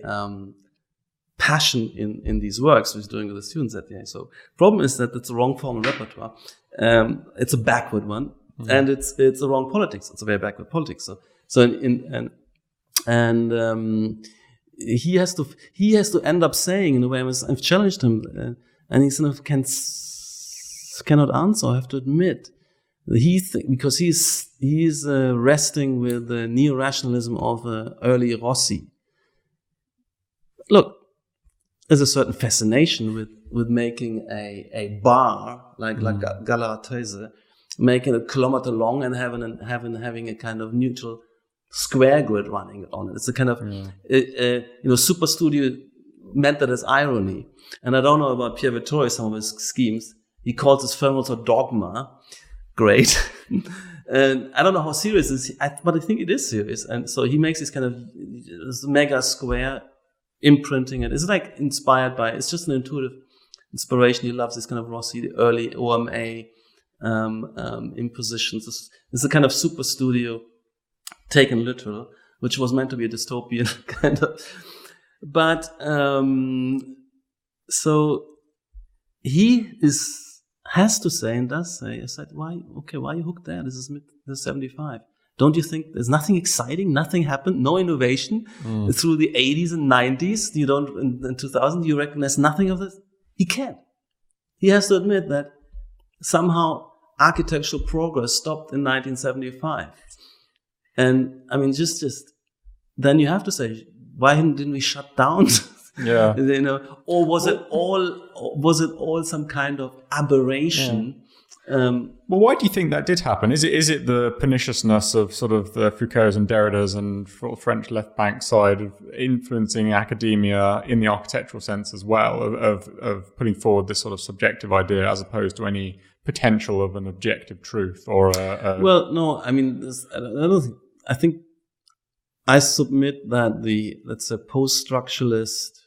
passion in these works he's doing with the students at the end. So problem is that it's the wrong formal repertoire. It's a backward one, and it's the wrong politics. It's a very backward politics. he has to end up saying, in a way, I've challenged him, and he sort of cannot answer. I have to admit, because he's resting with the neo-rationalism of early Rossi. Look, there's a certain fascination with making a bar like Galataise, making it a kilometer long and having a kind of neutral square grid running on it. It's a kind of super studio meant that as irony. And I don't know about Pierre Vittori, some of his schemes. He calls his film also dogma. Great. And I don't know how serious it is, but I think it is serious. And so he makes this kind of this mega square, imprinting it. It's like inspired by, it's just an intuitive inspiration. He loves this kind of Rossi, the early OMA impositions. It's a kind of super studio taken literal, which was meant to be a dystopian kind of. But so he has to say and does say, I said, why are you hooked there? This is mid-75. Don't you think there's nothing exciting? Nothing happened? No innovation through the 80s and 90s? You don't, in 2000, you recognize nothing of this? He can't. He has to admit that somehow architectural progress stopped in 1975. And I mean, just then you have to say, why didn't we shut down? Yeah. Or was it all some kind of aberration? Well, why do you think that did happen? Is it the perniciousness of sort of the Foucaults and Derridas and French left bank side of influencing academia in the architectural sense as well, of putting forward this sort of subjective idea as opposed to any potential of an objective truth or Well, no, I mean, I think I submit that let's say post-structuralist,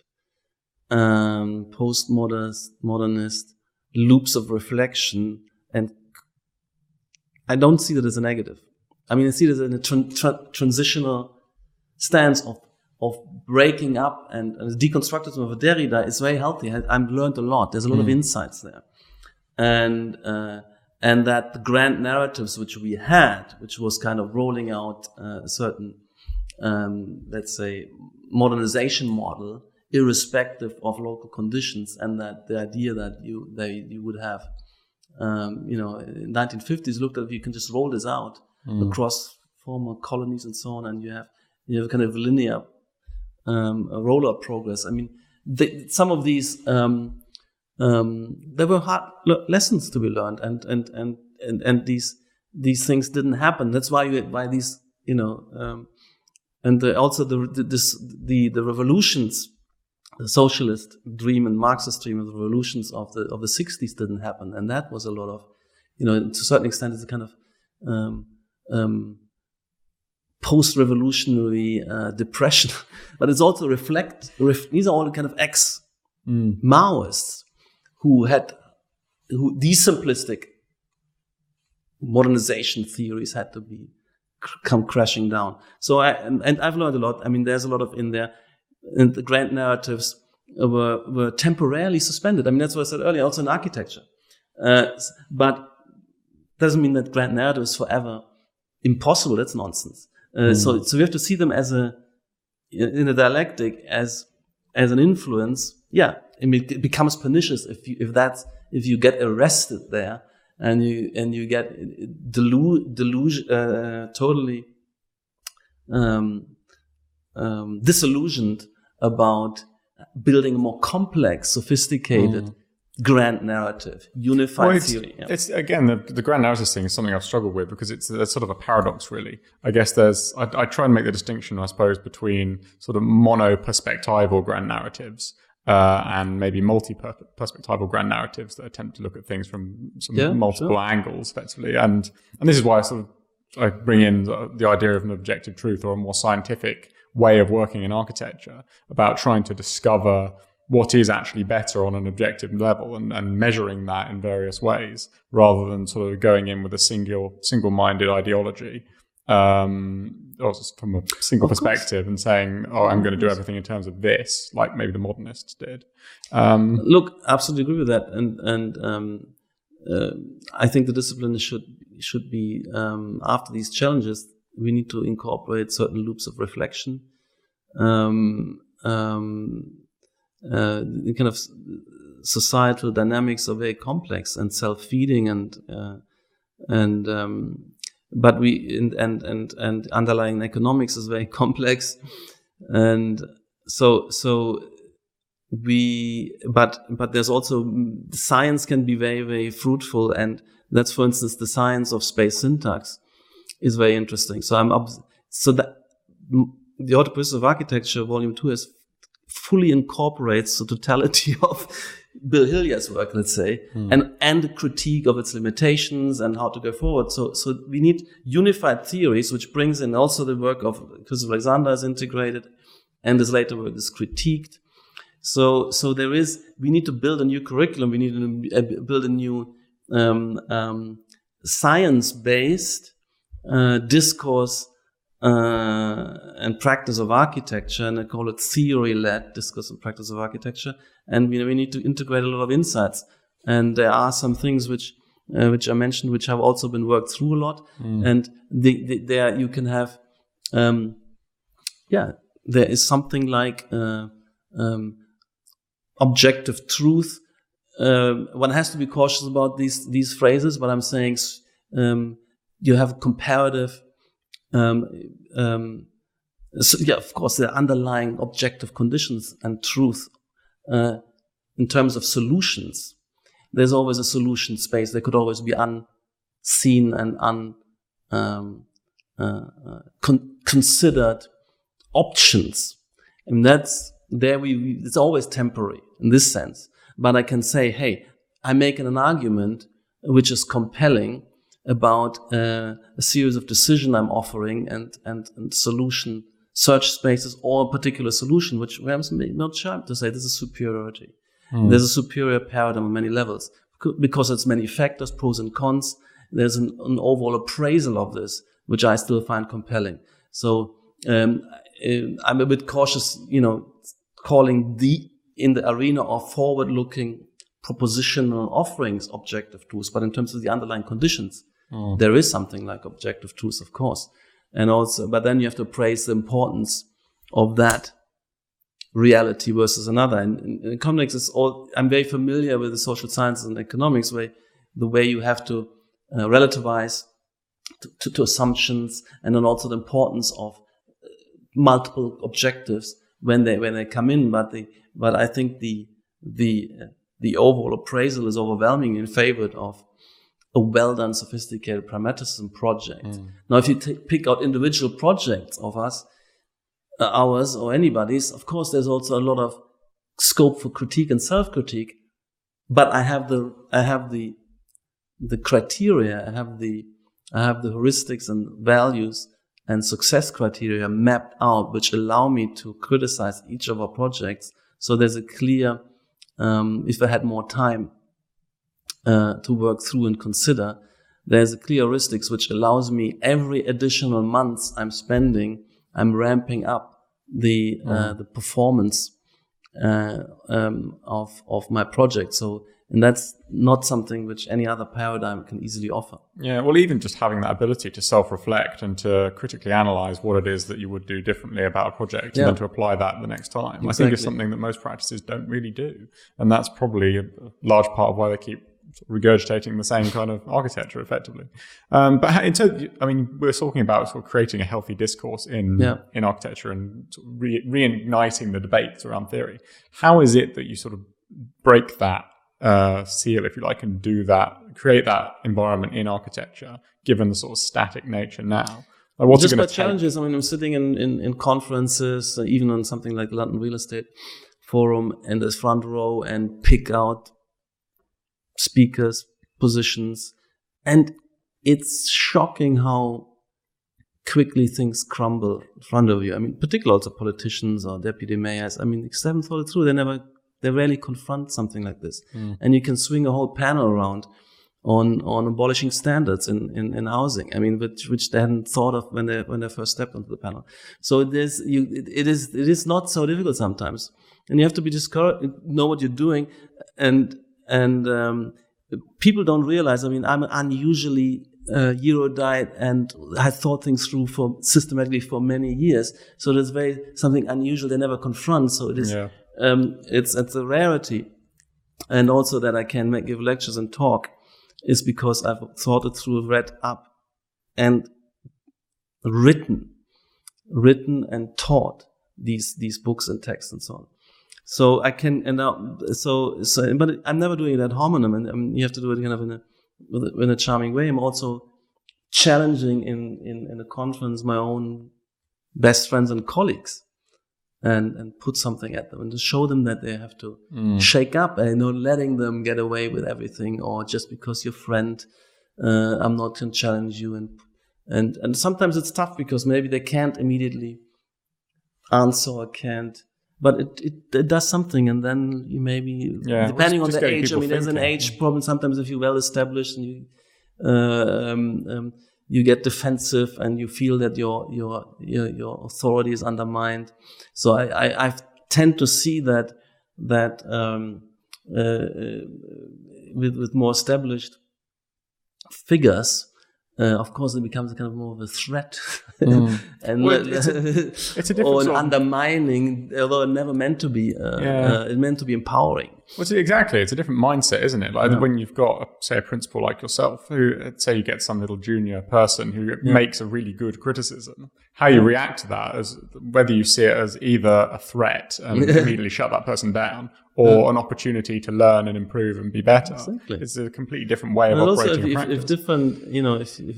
post-modernist loops of reflection, and I don't see that as a negative. I mean, I see it as a transitional stance of breaking up, and the deconstructism of Derrida is very healthy. I've learned a lot. There's a lot of insights there, and that the grand narratives which we had, which was kind of rolling out a certain, let's say, modernization model, irrespective of local conditions, and that the idea that you would have, in 1950s, looked at if you can just roll this out across former colonies and so on, and you have kind of linear roll-up progress. I mean, some of these there were hard lessons to be learned, and these things didn't happen. That's why these and also the revolutions, the socialist dream and Marxist dream of the revolutions of the 60s didn't happen, and that was a lot of, to a certain extent, it's a kind of post-revolutionary depression, but it's also these are all kind of ex-Maoists who these simplistic modernization theories had to come crashing down. So I've learned a lot. I mean, there's a lot of in there. And the grand narratives were temporarily suspended. I mean, that's what I said earlier, also in architecture. But doesn't mean that grand narrative is forever impossible. That's nonsense. So we have to see them in a dialectic as an influence. Yeah, I mean, it becomes pernicious if you get arrested there and you get totally disillusioned about building a more complex, sophisticated grand narrative, unified theory. Yeah. It's again the grand narrative thing is something I've struggled with because it's sort of a paradox, really. I guess I try and make the distinction, I suppose, between sort of mono-perspectival grand narratives and maybe multi-perspectival grand narratives that attempt to look at things from some multiple angles, effectively. And this is why I bring in the idea of an objective truth or a more scientific way of working in architecture, about trying to discover what is actually better on an objective level and measuring that in various ways, rather than sort of going in with a single-minded ideology or from a single perspective and saying, I'm going to do everything in terms of this, like maybe the modernists did. Look, absolutely agree with that. And I think the discipline should be, after these challenges, we need to incorporate certain loops of reflection. kind of societal dynamics are very complex and self-feeding, and underlying economics is very complex, and but there's also, science can be very, very fruitful, and that's, for instance, the science of space syntax is very interesting. So that the Autopoiesis of Architecture, Volume 2, is fully incorporates the totality of Bill Hilliard's work, let's say, and the critique of its limitations and how to go forward. So we need unified theories, which brings in also the work of Christopher Alexander is integrated, and his later work is critiqued. So we need to build a new curriculum. We need to build a new science-based discourse and practice of architecture, and I call it theory-led discourse and practice of architecture. And we need to integrate a lot of insights. And there are some things which I mentioned, which have also been worked through a lot. And there you can have, there is something like objective truth. One has to be cautious about these phrases, but I'm saying you have comparative. Of course, there are underlying objective conditions and truth in terms of solutions. There's always a solution space. There could always be unseen and considered options, and that's there. It's always temporary in this sense. But I can say, hey, I'm making an argument which is compelling about a series of decisions I'm offering and solution search spaces, or a particular solution, which I'm not shy to say this is superiority. There's a superior paradigm on many levels because it's many factors, pros and cons. There's an overall appraisal of this, which I still find compelling. So I'm a bit cautious, calling in the arena of forward-looking propositional offerings objective truths, but in terms of the underlying conditions, there is something like objective truths, of course, and also, but then you have to appraise the importance of that reality versus another. And in economics, I'm very familiar with the social sciences and economics, where the way you have to relativize to assumptions, and then also the importance of multiple objectives when they come in, but I think the overall appraisal is overwhelming in favor of a well-done, sophisticated pragmatism project. Now, if you pick out individual projects of ours or anybody's, of course, there's also a lot of scope for critique and self-critique. But I have the criteria, I have the heuristics and values and success criteria mapped out, which allow me to criticize each of our projects. So there's a clear, if I had more time to work through and consider, there's a clear heuristics which allows me every additional month I'm ramping up the performance of my project. So, and that's not something which any other paradigm can easily offer. Yeah, well, even just having that ability to self-reflect and to critically analyze what it is that you would do differently about a project, and then to apply that the next time. Exactly. I think it's something that most practices don't really do. And that's probably a large part of why they keep regurgitating the same kind of architecture effectively. But in terms, we're talking about sort of creating a healthy discourse in architecture and sort of reigniting the debates around theory. How is it that you sort of break that seal, if you like, and create that environment in architecture, given the sort of static nature now? What's just by challenges. I'm sitting in conferences, even on something like the London Real Estate Forum, in this front row, and pick out speakers, positions, and it's shocking how quickly things crumble in front of you. Particularly also politicians or deputy mayors. They haven't thought it through. They rarely confront something like this. And you can swing a whole panel around on abolishing standards in housing. Which they hadn't thought of when they first stepped onto the panel. So it is not so difficult sometimes, and you have to be discouraged, know what you're doing, and people don't realize. I'm unusually erudite and had thought things through systematically for many years. So there's something unusual they never confront. So it is, it's a rarity. And also that I can give lectures and talk is because I've thought it through, read up, and written and taught these books and texts and so on. So I can, but I'm never doing it ad hominem, and you have to do it kind of in a charming way. I'm also challenging in a conference my own best friends and colleagues, and put something at them and to show them that they have to shake up, and not letting them get away with everything, or just because you're friend, I'm not going to challenge you. And sometimes it's tough because maybe they can't immediately answer or can't. But it does something, and then you maybe, depending on the age, I mean, there's an age problem. Sometimes if you're well established and you get defensive and you feel that your authority is undermined. So I tend to see that with more established figures, of course, it becomes kind of more of a threat, and it's a different or an undermining, although it never meant to be. It meant to be empowering. Well, exactly. It's a different mindset, isn't it? Like when you've got, say, a principal like yourself, who, say, you get some little junior person who makes a really good criticism. How you react to that, is whether you see it as either a threat and immediately shut that person down, or an opportunity to learn and improve and be better. Exactly. It's a completely different way of operating. Also, if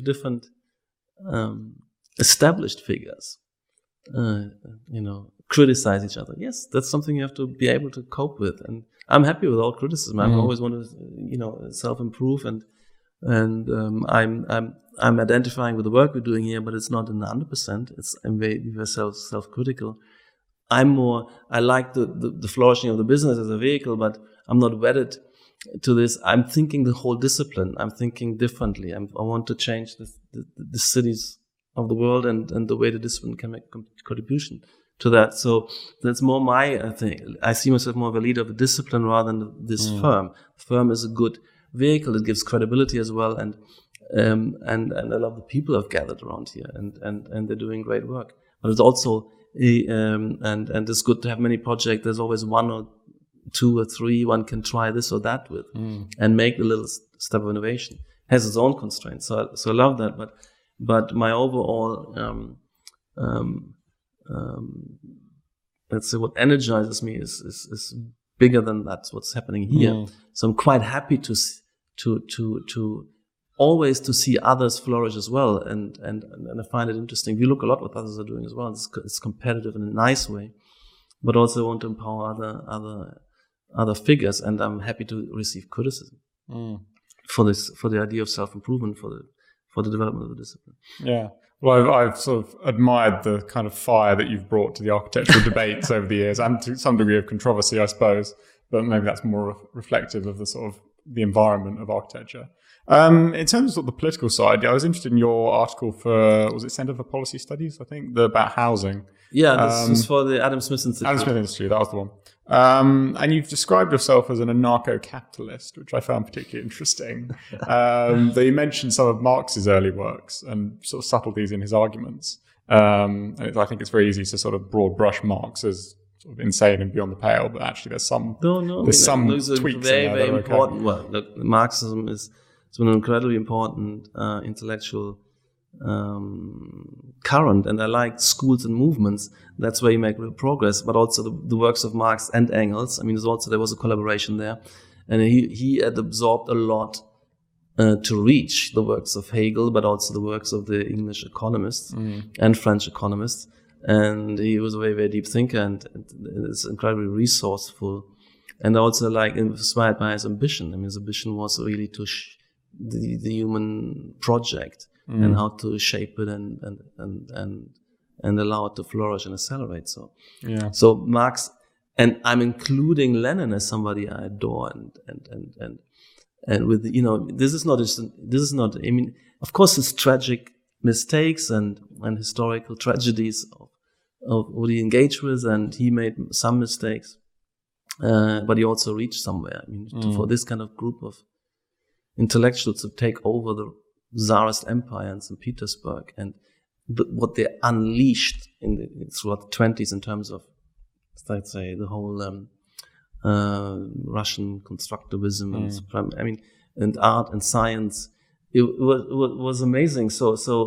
different established figures, criticize each other, yes, that's something you have to be able to cope with. And I'm happy with all criticism. I've always wanted to, self-improve, and I'm identifying with the work we're doing here, but it's not in 100%. We're self-critical. I like the flourishing of the business as a vehicle, but I'm not wedded to this. I'm thinking the whole discipline. I'm thinking differently. I want to change the cities of the world and the way the discipline can make a contribution to that. So that's more my thing. I see myself more of a leader of the discipline rather than this firm. The firm is a good vehicle. It gives credibility as well, and I love the people I've gathered around here, and they're doing great work. But it's also and it's good to have many projects. There's always one or two or three one can try this or that with, and make the little step of innovation. It has its own constraints. So I love that. But my overall, let's say, what energizes me is bigger than that's what's happening here. So I'm quite happy to always to see others flourish as well, and I find it interesting. We look a lot what others are doing as well. It's competitive in a nice way, but also want to empower other figures. And I'm happy to receive criticism for the idea of self-improvement, for the development of the discipline. Yeah. Well, I've sort of admired the kind of fire that you've brought to the architectural debates over the years, and to some degree of controversy, I suppose. But maybe that's more reflective of the sort of the environment of architecture. In terms of the political side, I was interested in your article for, was it Center for Policy Studies, I think, about housing. Yeah, this was for the Adam Smith Institute. Adam Smith Institute, that was the one. And you've described yourself as an anarcho-capitalist, which I found particularly interesting. Though you mentioned some of Marx's early works and sort of subtleties in his arguments. And I think it's very easy to sort of broad brush Marx as sort of insane and beyond the pale, but actually there's some tweaks very, in there very that are important. okay. Well, look, Marxism is an incredibly important intellectual current, and I like schools and movements. That's where you make real progress. But also the works of Marx and Engels. I mean, there was a collaboration there, and he had absorbed a lot to reach the works of Hegel, but also the works of the English economists and French economists. And he was a very, very deep thinker, and is incredibly resourceful, and also inspired by his ambition. I mean, his ambition was really to the human project and how to shape it and allow it to flourish and accelerate. So Marx, and I'm including Lenin as somebody I adore, and with this is not. I mean, of course, his tragic mistakes and historical tragedies of what he engaged with, and he made some mistakes, but he also reached somewhere. I mean, for this kind of group of intellectuals to take over Tsarist empire in St. Petersburg, and what they unleashed throughout the 20s in terms of, let's say, the whole Russian constructivism and art and science. It was amazing.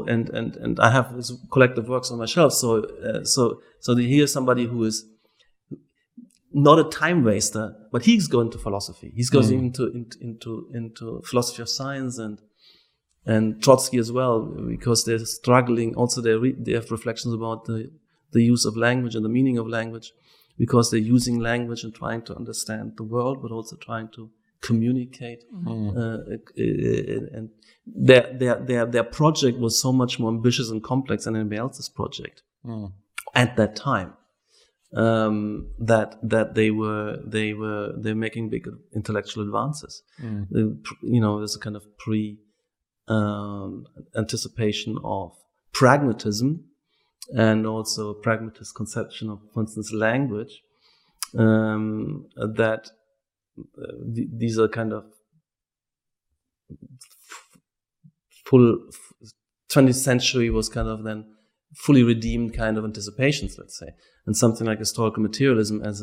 And I have this collective works on my shelf. So here's somebody who is not a time waster, but he's going to philosophy. He's going into philosophy of science and Trotsky as well, because they're struggling. Also, they have reflections about the use of language and the meaning of language, because they're using language and trying to understand the world, but also trying to communicate. And their project was so much more ambitious and complex than anybody else's project at that time. That they're making big intellectual advances. There's a kind of anticipation of pragmatism, and also a pragmatist conception of, for instance, language. That these are kind of full 20th century was kind of then fully redeemed kind of anticipations, let's say, and something like historical materialism as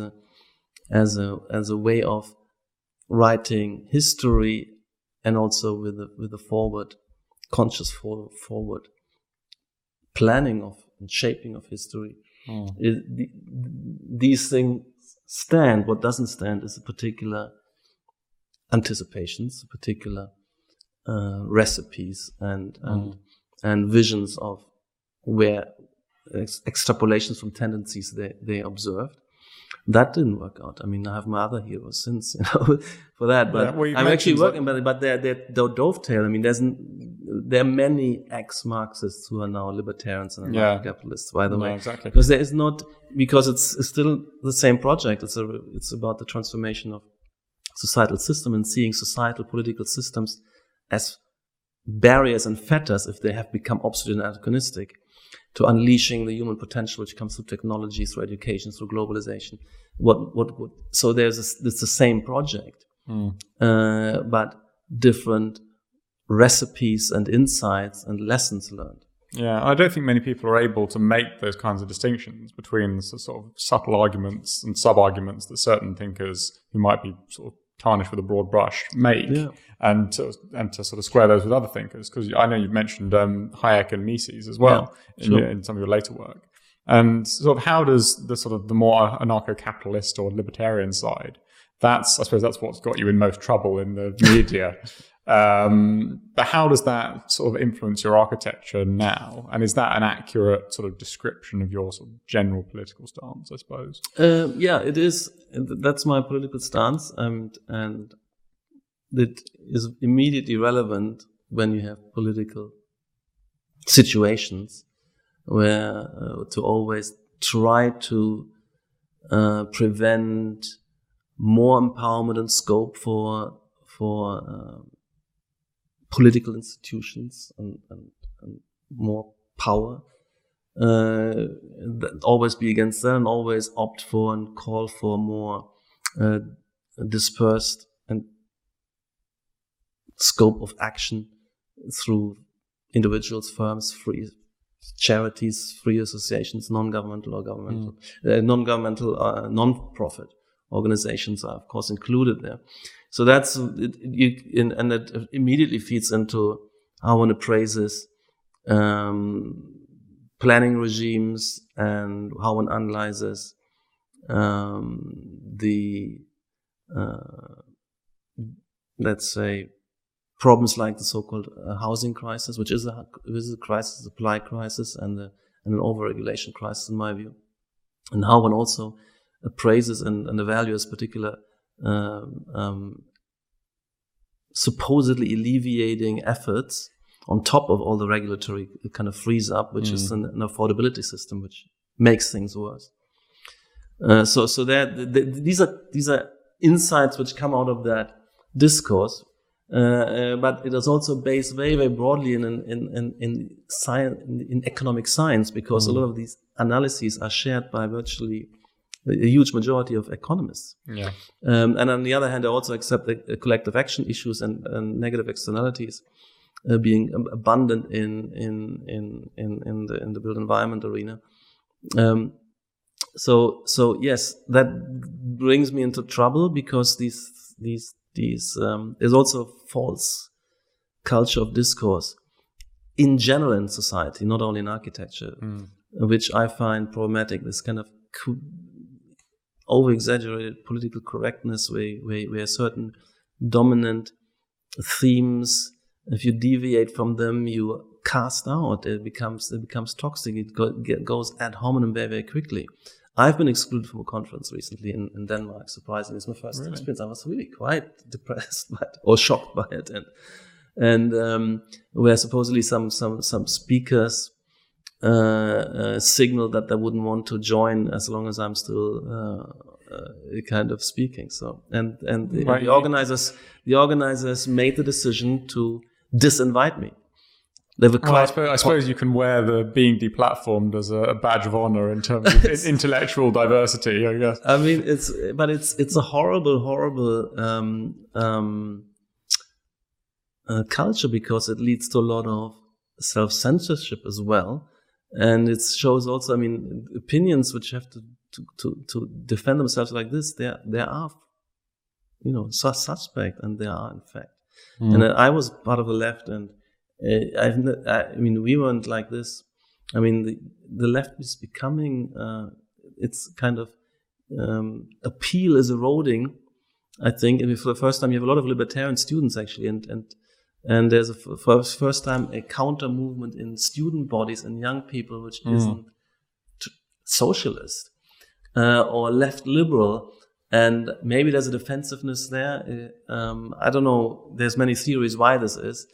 a way of writing history, and also with a conscious forward planning of and shaping of history. These things stand. What doesn't stand is a particular anticipations, particular recipes and visions of where extrapolations from tendencies they observed. That didn't work out. I mean, I have my other heroes since, for that. But I'm actually working, but they're dovetail. I mean, there are many ex-Marxists who are now libertarians and anarcho-capitalists, by the way. Exactly. Because it's still the same project. It's about the transformation of societal system and seeing societal political systems as barriers and fetters if they have become obsolete and anachronistic, to unleashing the human potential which comes through technology, through education, through globalization. So it's the same project, but different recipes and insights and lessons learned. Yeah, I don't think many people are able to make those kinds of distinctions between the sort of subtle arguments and sub-arguments that certain thinkers who might be sort of tarnished with a broad brush make, and to sort of square those with other thinkers. Because I know you've mentioned Hayek and Mises as well in some of your later work. And sort of how does the more anarcho-capitalist or libertarian side, I suppose that's what's got you in most trouble in the media. But how does that sort of influence your architecture now? And is that an accurate sort of description of your sort of general political stance, I suppose? Yeah, it is. That's my political stance, and it is immediately relevant when you have political situations where to always try to prevent more empowerment and scope for political institutions and more power. Always be against that, and always opt for and call for more dispersed and scope of action through individuals, firms, free charities, free associations, non-governmental or governmental, non-profit organizations are of course included there. So that's and that immediately feeds into how one appraises planning regimes and how one analyzes let's say, problems like the so-called housing crisis, which is a crisis, a supply crisis, and an overregulation crisis, in my view, and how one also appraises and evaluates particular supposedly alleviating efforts on top of all the regulatory kind of freeze up, which is an affordability system which makes things worse. So these are insights which come out of that discourse, but it is also based very, very broadly in science, in economic science, because a lot of these analyses are shared by virtually a huge majority of economists. Yeah. And on the other hand, I also accept the collective action issues and negative externalities being abundant in the built environment arena. So yes, that brings me into trouble, because there's also a false culture of discourse in general in society, not only in architecture, which I find problematic. This kind of over-exaggerated political correctness, where certain dominant themes, if you deviate from them, you cast out. It becomes toxic. It goes ad hominem very, very quickly. I've been excluded from a conference recently in Denmark. Surprisingly, it's my first experience. I was really quite depressed by it, or shocked by it, and where supposedly some speakers signal that they wouldn't want to join as long as I'm still kind of speaking. So and the organizers made the decision to disinvite me. I suppose you can wear the being deplatformed as a badge of honor in terms of intellectual diversity, I guess. I mean, it's a horrible culture, because it leads to a lot of self-censorship as well. And it shows also, I mean, opinions which have to defend themselves like this, they are, suspect, and they are in fact. And I was part of the left, and we weren't like this. I mean, the left is becoming, its kind of appeal is eroding, I think. And for the first time, you have a lot of libertarian students, actually, and there's for the first time a counter movement in student bodies and young people, which isn't socialist or left liberal. And maybe there's a defensiveness there. I don't know. There's many theories why this is.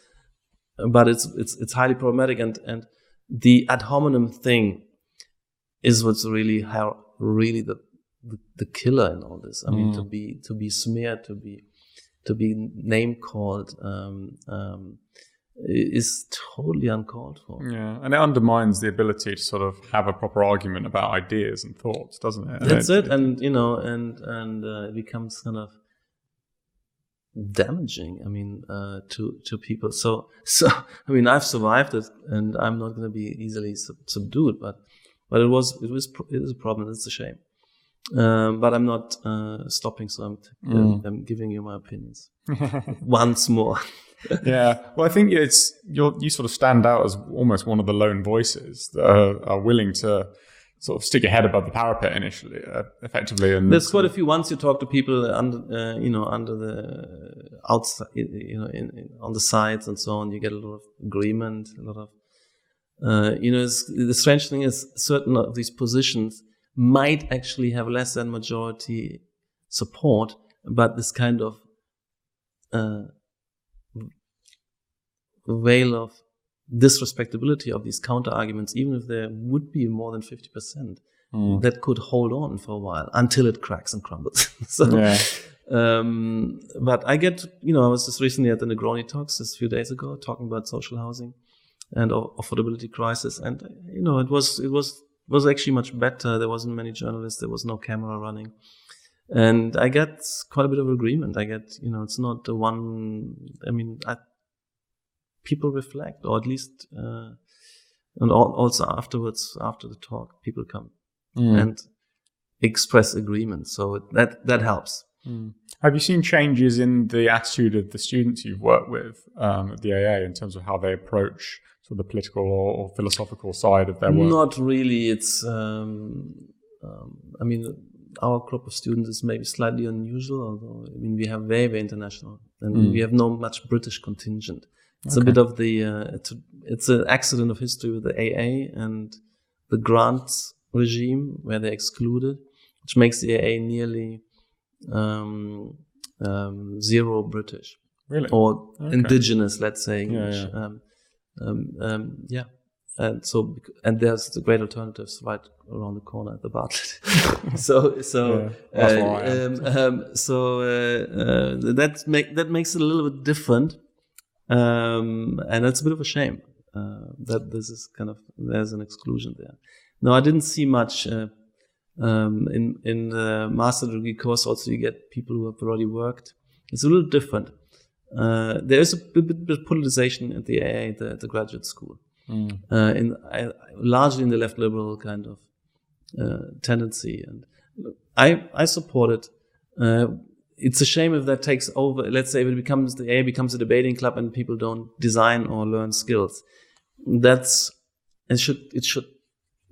But it's highly problematic, and the ad hominem thing is what's really the killer in all this. I mean, to be smeared, to be name called, is totally uncalled for. Yeah, and it undermines the ability to sort of have a proper argument about ideas and thoughts, doesn't it? That's it, and it becomes kind of damaging. I mean, to people. So I mean, I've survived it, and I'm not going to be easily subdued. But it is a problem. It's a shame. But I'm not stopping. So I'm giving you my opinions once more. Yeah. Well, I think you sort of stand out as almost one of the lone voices that are willing to sort of stick your head above the parapet initially, effectively. And there's quite a few. Once you talk to people under the outside, on the sides and so on, you get a lot of agreement, a lot of, the strange thing is certain of these positions might actually have less than majority support, but this kind of veil of disrespectability of these counter arguments, even if there would be more than 50%, that could hold on for a while until it cracks and crumbles. But I get, I was just recently at the Negroni talks just a few days ago talking about social housing and affordability crisis, and it was actually much better. There wasn't many journalists, there was no camera running, and I get quite a bit of agreement. I get, it's not the one. I mean, people reflect, or at least, and also afterwards, after the talk, people come and express agreement. So that helps. Have you seen changes in the attitude of the students you've worked with at the AA in terms of how they approach sort of the political or philosophical side of their work? Not really. It's, our group of students is maybe slightly unusual, although, we have very, very international, and we have no much British contingent. It's a bit of it's an accident of history with the AA and the grants regime where they're excluded, which makes the AA nearly zero British. Really? Or indigenous, let's say. Yeah. And there's the great alternatives right around the corner at the Bartlett. That makes it a little bit different. And it's a bit of a shame that this is there's an exclusion there. No, I didn't see much in the master degree course. Also, you get people who have already worked. It's a little different. there is a bit of politicization at the AA, the graduate school, largely in the left liberal kind of tendency, and I support it. It's a shame if that takes over. Let's say if the AA becomes a debating club and people don't design or learn skills.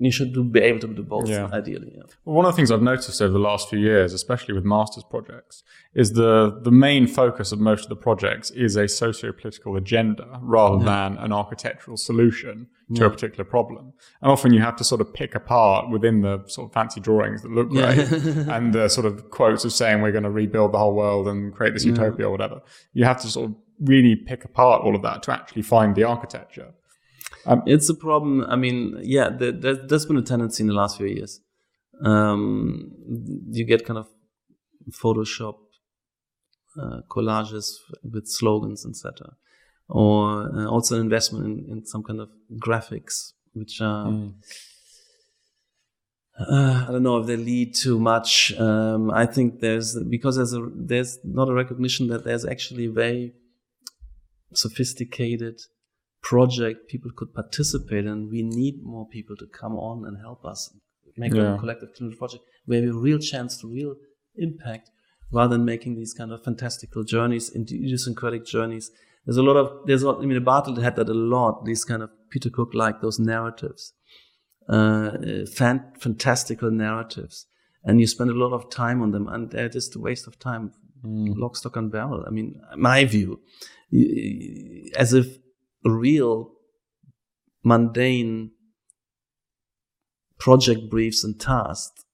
You should be able to do both, ideally. Yeah. Well, one of the things I've noticed over the last few years, especially with master's projects, is the main focus of most of the projects is a socio-political agenda rather than an architectural solution to a particular problem. And often you have to sort of pick apart within the sort of fancy drawings that look great and the sort of quotes of saying we're going to rebuild the whole world and create this utopia or whatever. You have to sort of really pick apart all of that to actually find the architecture. It's a problem. I mean, there's been a tendency in the last few years. You get kind of Photoshop collages with slogans, etc., or also an investment in some kind of graphics, which are I don't know if they lead too much. I think there's not a recognition that there's actually very sophisticated project people could participate in. We need more people to come on and help us make a collective project where we have a real chance to real impact, rather than making these kind of fantastical journeys, into idiosyncratic journeys. Bartlett had that a lot, these kind of Peter Cook like those narratives, fantastical narratives, and you spend a lot of time on them, and they're just a waste of time, lock, stock and barrel. I mean, my view, as if real mundane project briefs and tasks,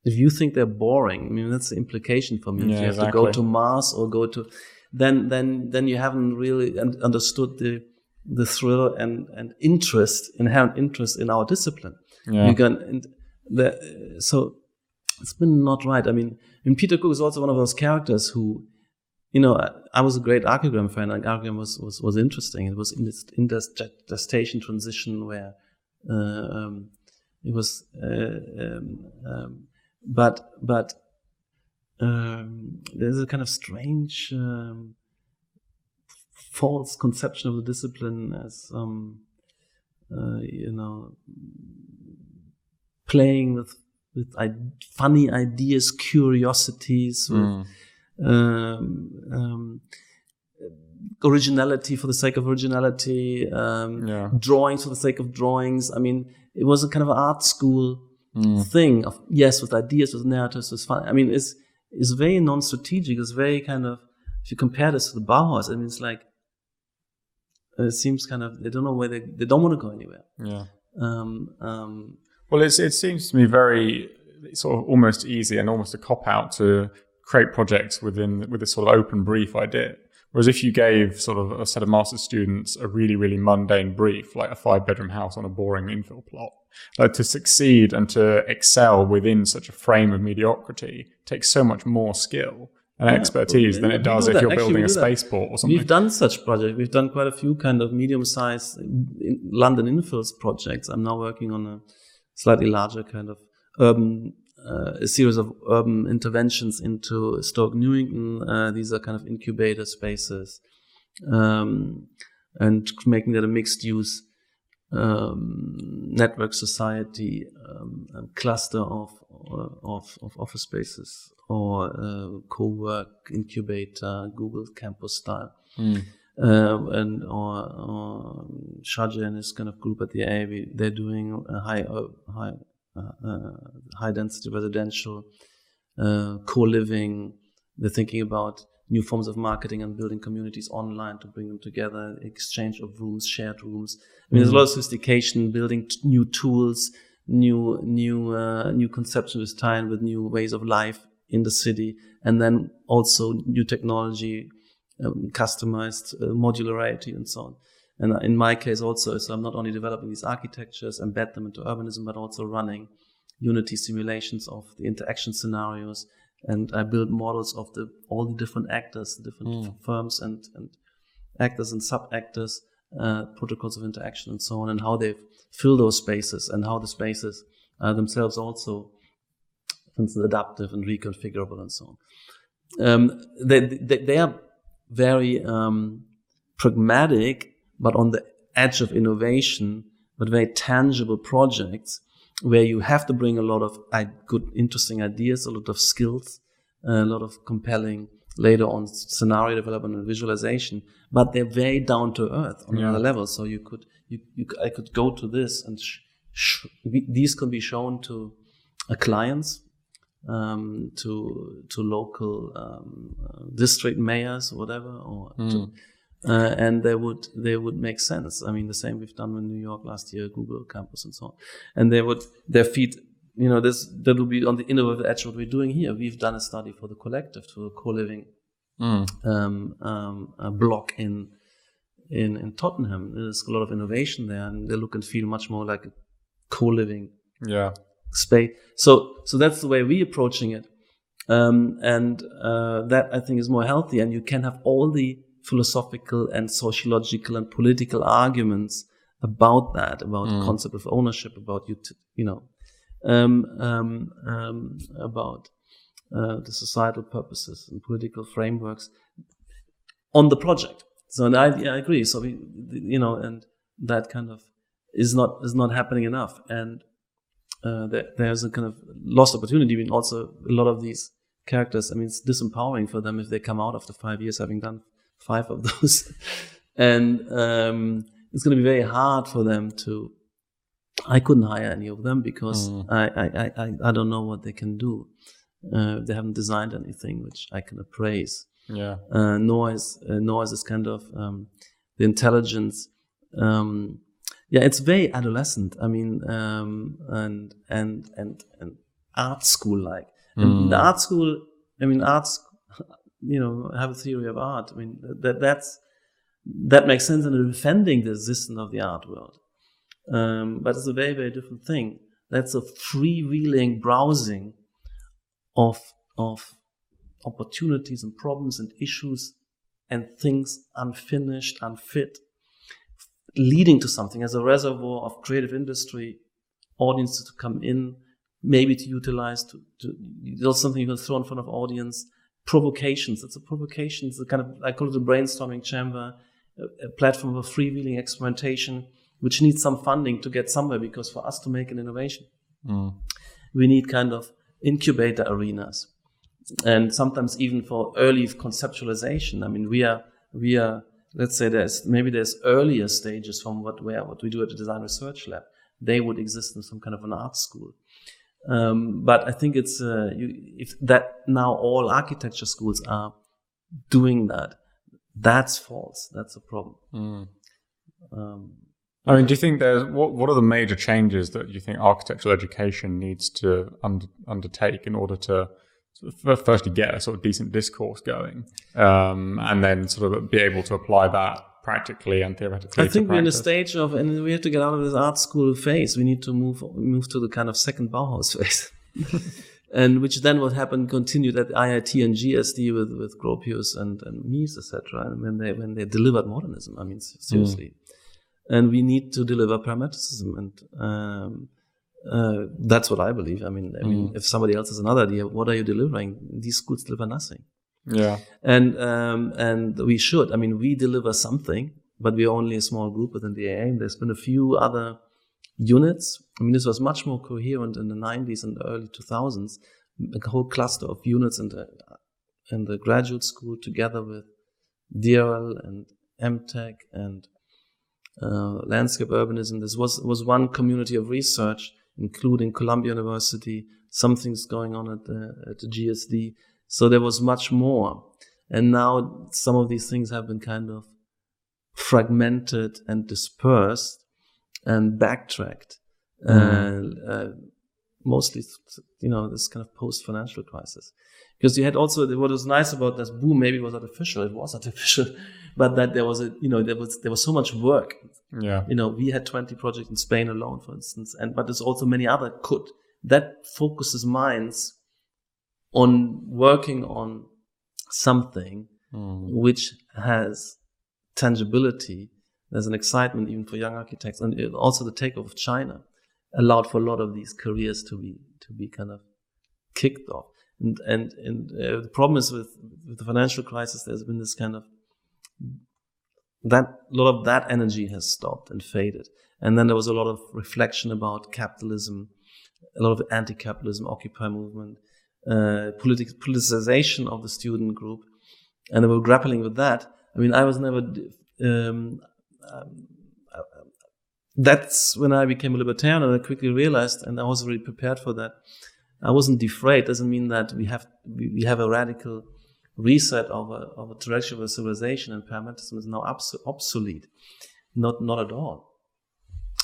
if you think they're boring, I mean, that's the implication for me. If you have to go to Mars or go to, then you haven't really understood the thrill and inherent interest in our discipline. So it's been not right. I mean, Peter Cook is also one of those characters who, I was a great Archigram fan. Like, Archigram was interesting. It was in this gestation transition where it was, but there's a kind of strange false conception of the discipline as playing with funny ideas, curiosities. Originality for the sake of originality, drawings for the sake of drawings. I mean, it was a kind of art school thing of, with ideas, with narratives, with fun. I mean, it's very non-strategic. It's very kind of, if you compare this to the Bauhaus, I mean, it's like, it seems kind of, they don't know where they don't want to go anywhere. Well, it seems to me very sort of almost easy and almost a cop-out to create projects with this sort of open brief idea. Whereas if you gave sort of a set of master's students a really, really mundane brief, like a 5-bedroom house on a boring infill plot, to succeed and to excel within such a frame of mediocrity takes so much more skill and expertise than it does if you're building a spaceport or something. We've done such projects. We've done quite a few kind of medium-sized London infills projects. I'm now working on a slightly larger kind of urban a series of urban interventions into Stoke Newington. These are kind of incubator spaces, and making that a mixed-use network society cluster of office spaces or co-work incubator, Google campus style. And or Sharjah and his kind of group at the AA, they're doing a high density residential, co-living. They're thinking about new forms of marketing and building communities online to bring them together, exchange of rooms, shared rooms. I mean, there's a lot of sophistication, building new tools, new conceptions with time, with new ways of life in the city, and then also new technology, customized modularity and so on. And in my case also, so I'm not only developing these architectures, embed them into urbanism, but also running Unity simulations of the interaction scenarios. And I build models of all the different actors, the different firms and actors and sub-actors, protocols of interaction and so on, and how they fill those spaces, and how the spaces are themselves also, for instance, adaptive and reconfigurable and so on. They are very pragmatic, but on the edge of innovation, but very tangible projects where you have to bring a lot of good, interesting ideas, a lot of skills, a lot of compelling later on scenario development and visualization, but they're very down to earth on another level. So I could go to this and these can be shown to clients, to local district mayors or whatever, or and they would make sense. I mean, the same we've done in New York last year, Google campus and so on. And their feet, that will be on the innovative edge of what we're doing here. We've done a study for the collective, to a co-living block in Tottenham. There's a lot of innovation there, and they look and feel much more like a co-living space. So that's the way we're approaching it, and that I think is more healthy. And you can have all the philosophical and sociological and political arguments about that, about the concept of ownership, about about the societal purposes and political frameworks on the project. So and I agree. So and that kind of is not happening enough, and there's a kind of lost opportunity. I mean, also a lot of these characters. I mean, it's disempowering for them if they come out after 5 years having done 5 of those, and it's going to be very hard for them to. I couldn't hire any of them because I don't know what they can do. They haven't designed anything which I can appraise. Yeah. Nor is this kind of the intelligence. It's very adolescent. I mean, and art school like. And the art school. I mean, arts. I have a theory of art. I mean, that makes sense in defending the existence of the art world. But it's a very, very different thing. That's a freewheeling browsing of opportunities and problems and issues and things unfinished, unfit, leading to something as a reservoir of creative industry, audiences to come in, maybe to utilize, there's something you can throw in front of audience, provocations. It's a provocation. It's a kind of, I call it a brainstorming chamber, a platform of freewheeling experimentation, which needs some funding to get somewhere, because for us to make an innovation, we need kind of incubator arenas, and sometimes even for early conceptualization. I mean, we are. Let's say there's earlier stages from what we do at the Design Research Lab. They would exist in some kind of an art school, but I think it's if that now all architecture schools are doing that, that's false. That's a problem. I mean, do you think what are the major changes that you think architectural education needs to undertake in order to firstly get a sort of decent discourse going, and then sort of be able to apply that practically and theoretically? I think we're in a stage of, and we have to get out of this art school phase. We need to move to the kind of second Bauhaus phase, and which then will continued at IIT and GSD with Gropius and Mies, etc. And when they delivered modernism, I mean, seriously. And we need to deliver pragmatism, and that's what I believe. I mean, if somebody else has another idea, what are you delivering? These schools deliver nothing. Yeah. And we should. I mean, we deliver something, but we're only a small group within the AA. There's been a few other units. I mean, this was much more coherent in the 90s and the early 2000s. A whole cluster of units in the graduate school, together with DRL and MTech and landscape urbanism. This was one community of research, including Columbia University, some things going on at the GSD. So there was much more. And now some of these things have been kind of fragmented and dispersed and backtracked. Mostly, this kind of post-financial crisis. Because you had also, what was nice about this boom, maybe it was artificial, but that there was there was so much work. Yeah. We had 20 projects in Spain alone, for instance, but there's also many other that focuses minds on working on something which has tangibility. There's an excitement even for young architects, and also the takeover of China allowed for a lot of these careers to be kind of kicked off. And the problem is with the financial crisis, there's been this kind of that a lot of that energy has stopped and faded. And then there was a lot of reflection about capitalism, a lot of anti-capitalism, Occupy movement, politicization of the student group, and they were grappling with that. I mean, I was never. That's when I became a libertarian, and I quickly realized, and I was really prepared for that. I wasn't defrayed. Doesn't mean that we have a radical reset of a direction of a civilization, and paramedicism is now obsolete. Not at all.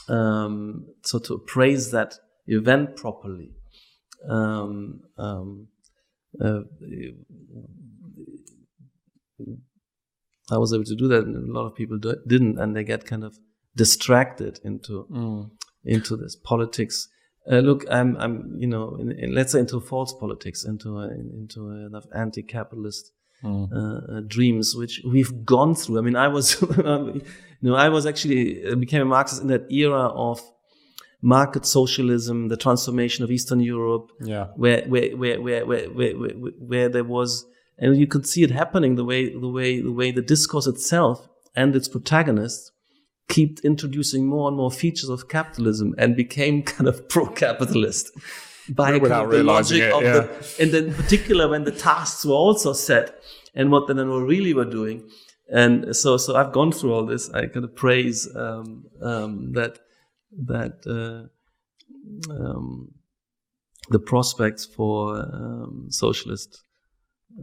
So to appraise that event properly, I was able to do that, and a lot of people didn't, and they get kind of distracted into this politics. Look, I'm let's say into false politics, into enough anti-capitalist dreams, which we've gone through. I mean, I was actually became a Marxist in that era of market socialism, the transformation of Eastern Europe, where there was, and you could see it happening the way the discourse itself and its protagonists keep introducing more and more features of capitalism and became kind of pro-capitalist by without realizing it. And then in particular when the tasks were also set and what then they really were doing. And so I've gone through all this. I kind of praise the prospects for socialist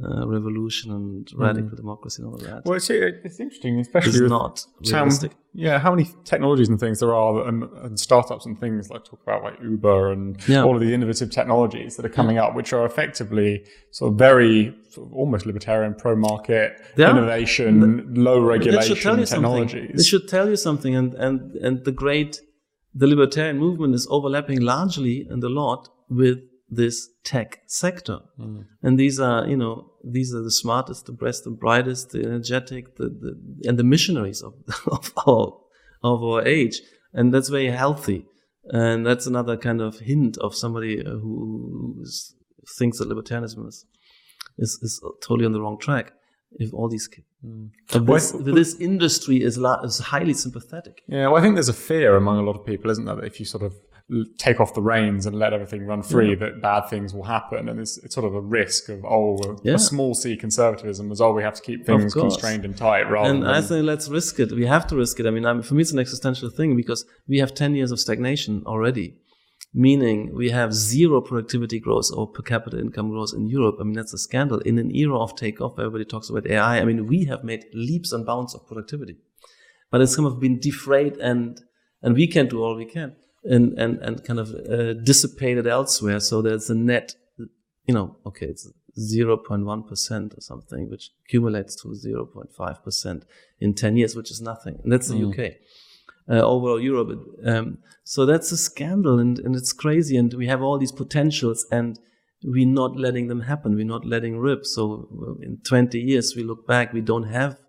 revolution and radical democracy and all that. Well, it's interesting, especially it's not realistic. How many technologies and things there are, and startups and things like talk about like Uber and all of the innovative technologies that are coming up, which are effectively sort of very almost libertarian, pro-market innovation, low regulation technologies. This should tell you something, and the libertarian movement is overlapping largely and a lot with this tech sector. And these are the smartest, the best, the brightest, the energetic, and the missionaries of our age. And that's very healthy. And that's another kind of hint of somebody who thinks that libertarianism is totally on the wrong track. If all these this industry is highly sympathetic. Yeah, well, I think there's a fear among a lot of people, isn't there, that if you sort of take off the reins and let everything run free, that bad things will happen, and it's sort of a risk of a small c conservatism as we have to keep things constrained and tight. I think let's risk it. We have to risk it. I mean, for me, it's an existential thing because we have 10 years of stagnation already, meaning we have zero productivity growth or per capita income growth in Europe. I mean, that's a scandal. In an era of takeoff, everybody talks about AI. I mean, we have made leaps and bounds of productivity, but it's kind of been defrayed, and we can do all we can. And kind of dissipated elsewhere. So there's a net, it's 0.1% or something, which accumulates to 0.5% in 10 years, which is nothing. And that's the UK. Overall Europe. So that's a scandal, and it's crazy. And we have all these potentials, and we're not letting them happen. We're not letting rip. So in 20 years, we look back, we don't have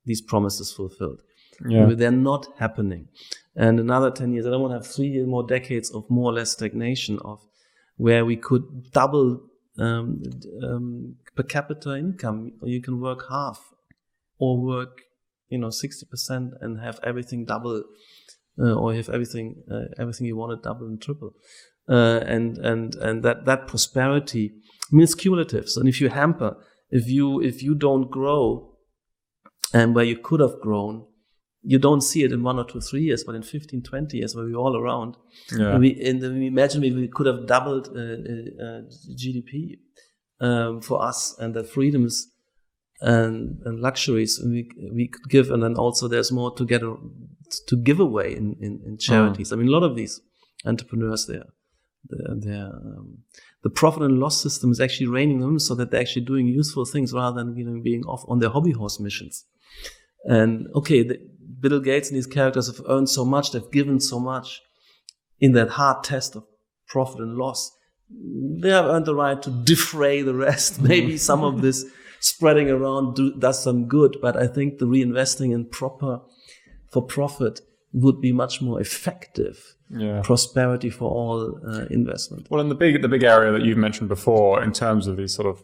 these promises fulfilled. They're not happening. And another 10 years, I don't want to have 3 more decades of more or less stagnation of where we could double per capita income. You can work half or work, 60% and have everything double, or have everything you want to double and triple. And that prosperity, I mean, it's cumulative. So if you hamper, if you don't grow, and where you could have grown, you don't see it in 1 or 2, 3 years, but in 15, 20 years, where we're all around. We imagine we could have doubled GDP for us, and the freedoms and luxuries we could give, and then also there's more to give away in charities. I mean, a lot of these entrepreneurs, the profit and loss system is actually reining them so that they're actually doing useful things rather than being off on their hobby horse missions. And Bill Gates and these characters have earned so much, they've given so much in that hard test of profit and loss. They have earned the right to defray the rest. Maybe some of this spreading around does some good, but I think the reinvesting in for profit would be much more effective. Prosperity for all investment. Well, and the big area that you've mentioned before in terms of these sort of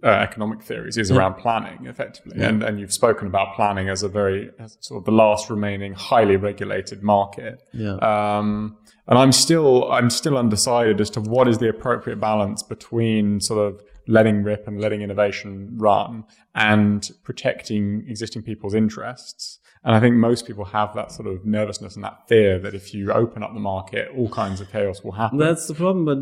economic theories is around planning, effectively. And you've spoken about planning as as sort of the last remaining highly regulated market. And I'm still undecided as to what is the appropriate balance between sort of letting rip and letting innovation run and protecting existing people's interests. And I think most people have that sort of nervousness and that fear that if you open up the market, all kinds of chaos will happen. That's the problem, but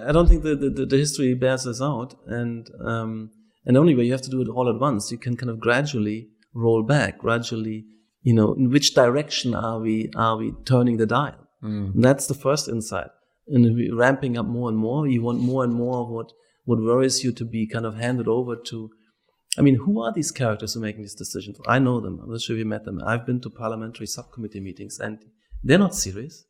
I don't think the history bears this out. And the only way you have to do it all at once. You can kind of gradually roll back, in which direction are we turning the dial? And that's the first insight. And we're ramping up more and more. You want more and more of what worries you to be kind of handed over to. I mean, who are these characters who are making these decisions? I know them. I'm not sure if you met them. I've been to parliamentary subcommittee meetings, and they're not serious.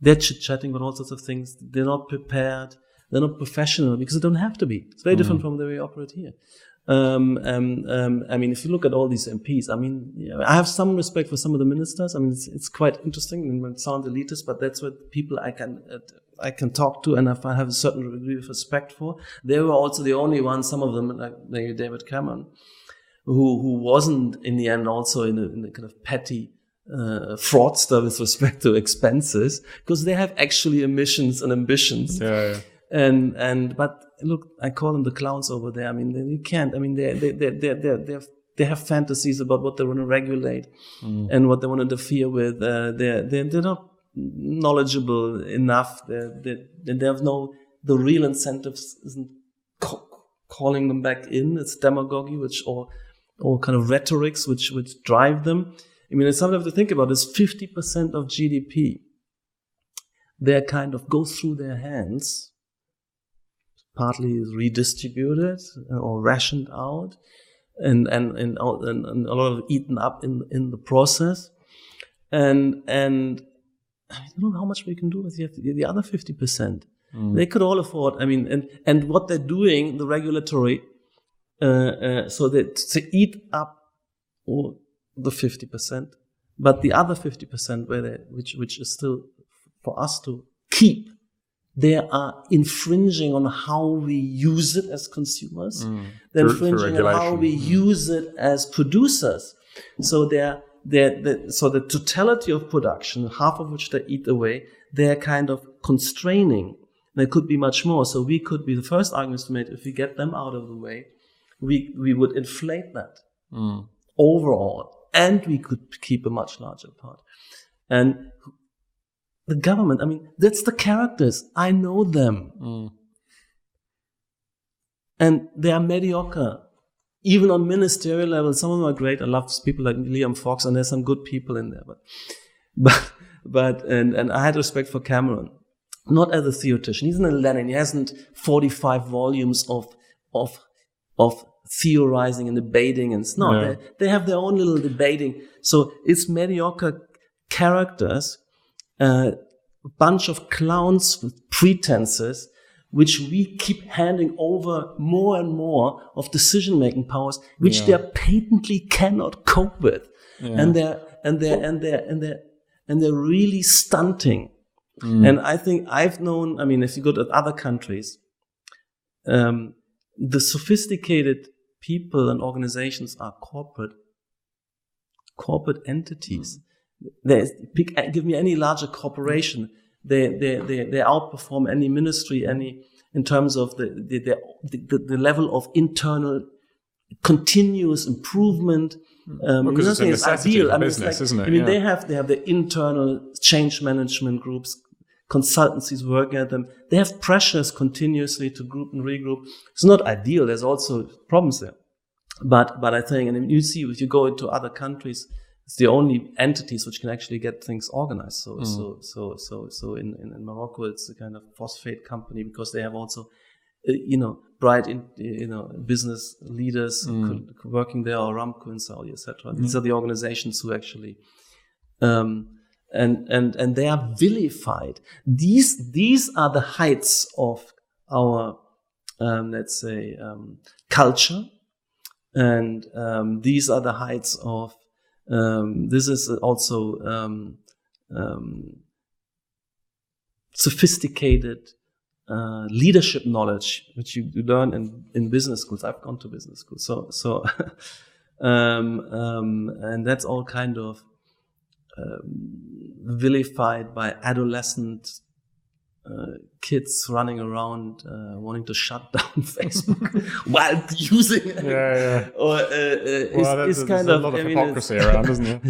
They're chit-chatting about all sorts of things. They're not prepared. They're not professional because they don't have to be. It's very different from the way we operate here. I mean, if you look at all these MPs, I mean, I have some respect for some of the ministers. I mean, it's quite interesting. It sounds elitist, but that's what people I can talk to and I have a certain degree of respect for. They were also the only ones, some of them, like David Cameron, who wasn't in the end also in a kind of petty fraudster with respect to expenses, because they have actually emissions and ambitions. But look, I call them the clowns over there. I mean, you can't. I mean, they have fantasies about what they want to regulate and what they want to interfere with. They're not knowledgeable enough. They have the real incentives isn't calling them back in. It's demagogy, or kind of rhetorics which drive them. I mean, it's something to think about. Is 50% of GDP. They kind of go through their hands. Partly redistributed or rationed out, and a lot of eaten up in the process, and I don't know how much we can do with the other 50%. They could all afford. I mean, and what they're doing, the regulatory, so that to eat up all the 50%, but the other 50% which is still for us to keep. They are infringing on how we use it as consumers. They're infringing on how we use it as producers. So so the totality of production, half of which they eat away, they're kind of constraining. There could be much more. So we could be the first arguments to make. If we get them out of the way, we would inflate that overall, and we could keep a much larger part. And the government, I mean, that's the characters. I know them. And they are mediocre. Even on ministerial level, some of them are great. I love people like Liam Fox, and there's some good people in there. But I had respect for Cameron. Not as a theoretician. He's an Lenin. He hasn't 45 volumes of theorizing and debating. They have their own little debating. So it's mediocre characters, a bunch of clowns with pretenses, which we keep handing over more and more of decision-making powers, which they patently cannot cope with, and they're really stunting. And I think I've known. I mean, if you go to other countries, the sophisticated people and organizations are corporate entities. Give me any larger corporation. They outperform any ministry, in terms of the level of internal continuous improvement. Because it's a necessity for business, isn't it? I mean, they have the internal change management groups, consultancies working at them. They have pressures continuously to group and regroup. It's not ideal. There's also problems there. But I think, and you see, if you go into other countries, it's the only entities which can actually get things organized. So in Morocco, it's a kind of phosphate company, because they have also, bright, business leaders working there, or Aramco in Saudi, etc. These are the organizations who actually, and they are vilified. These are the heights of our, let's say, culture, and these are the heights of. This is also sophisticated leadership knowledge, which you learn in business schools. I've gone to business schools, so and that's all kind of vilified by adolescent kids running around wanting to shut down Facebook while using it. Or it's kind of a lot of hypocrisy around, isn't it?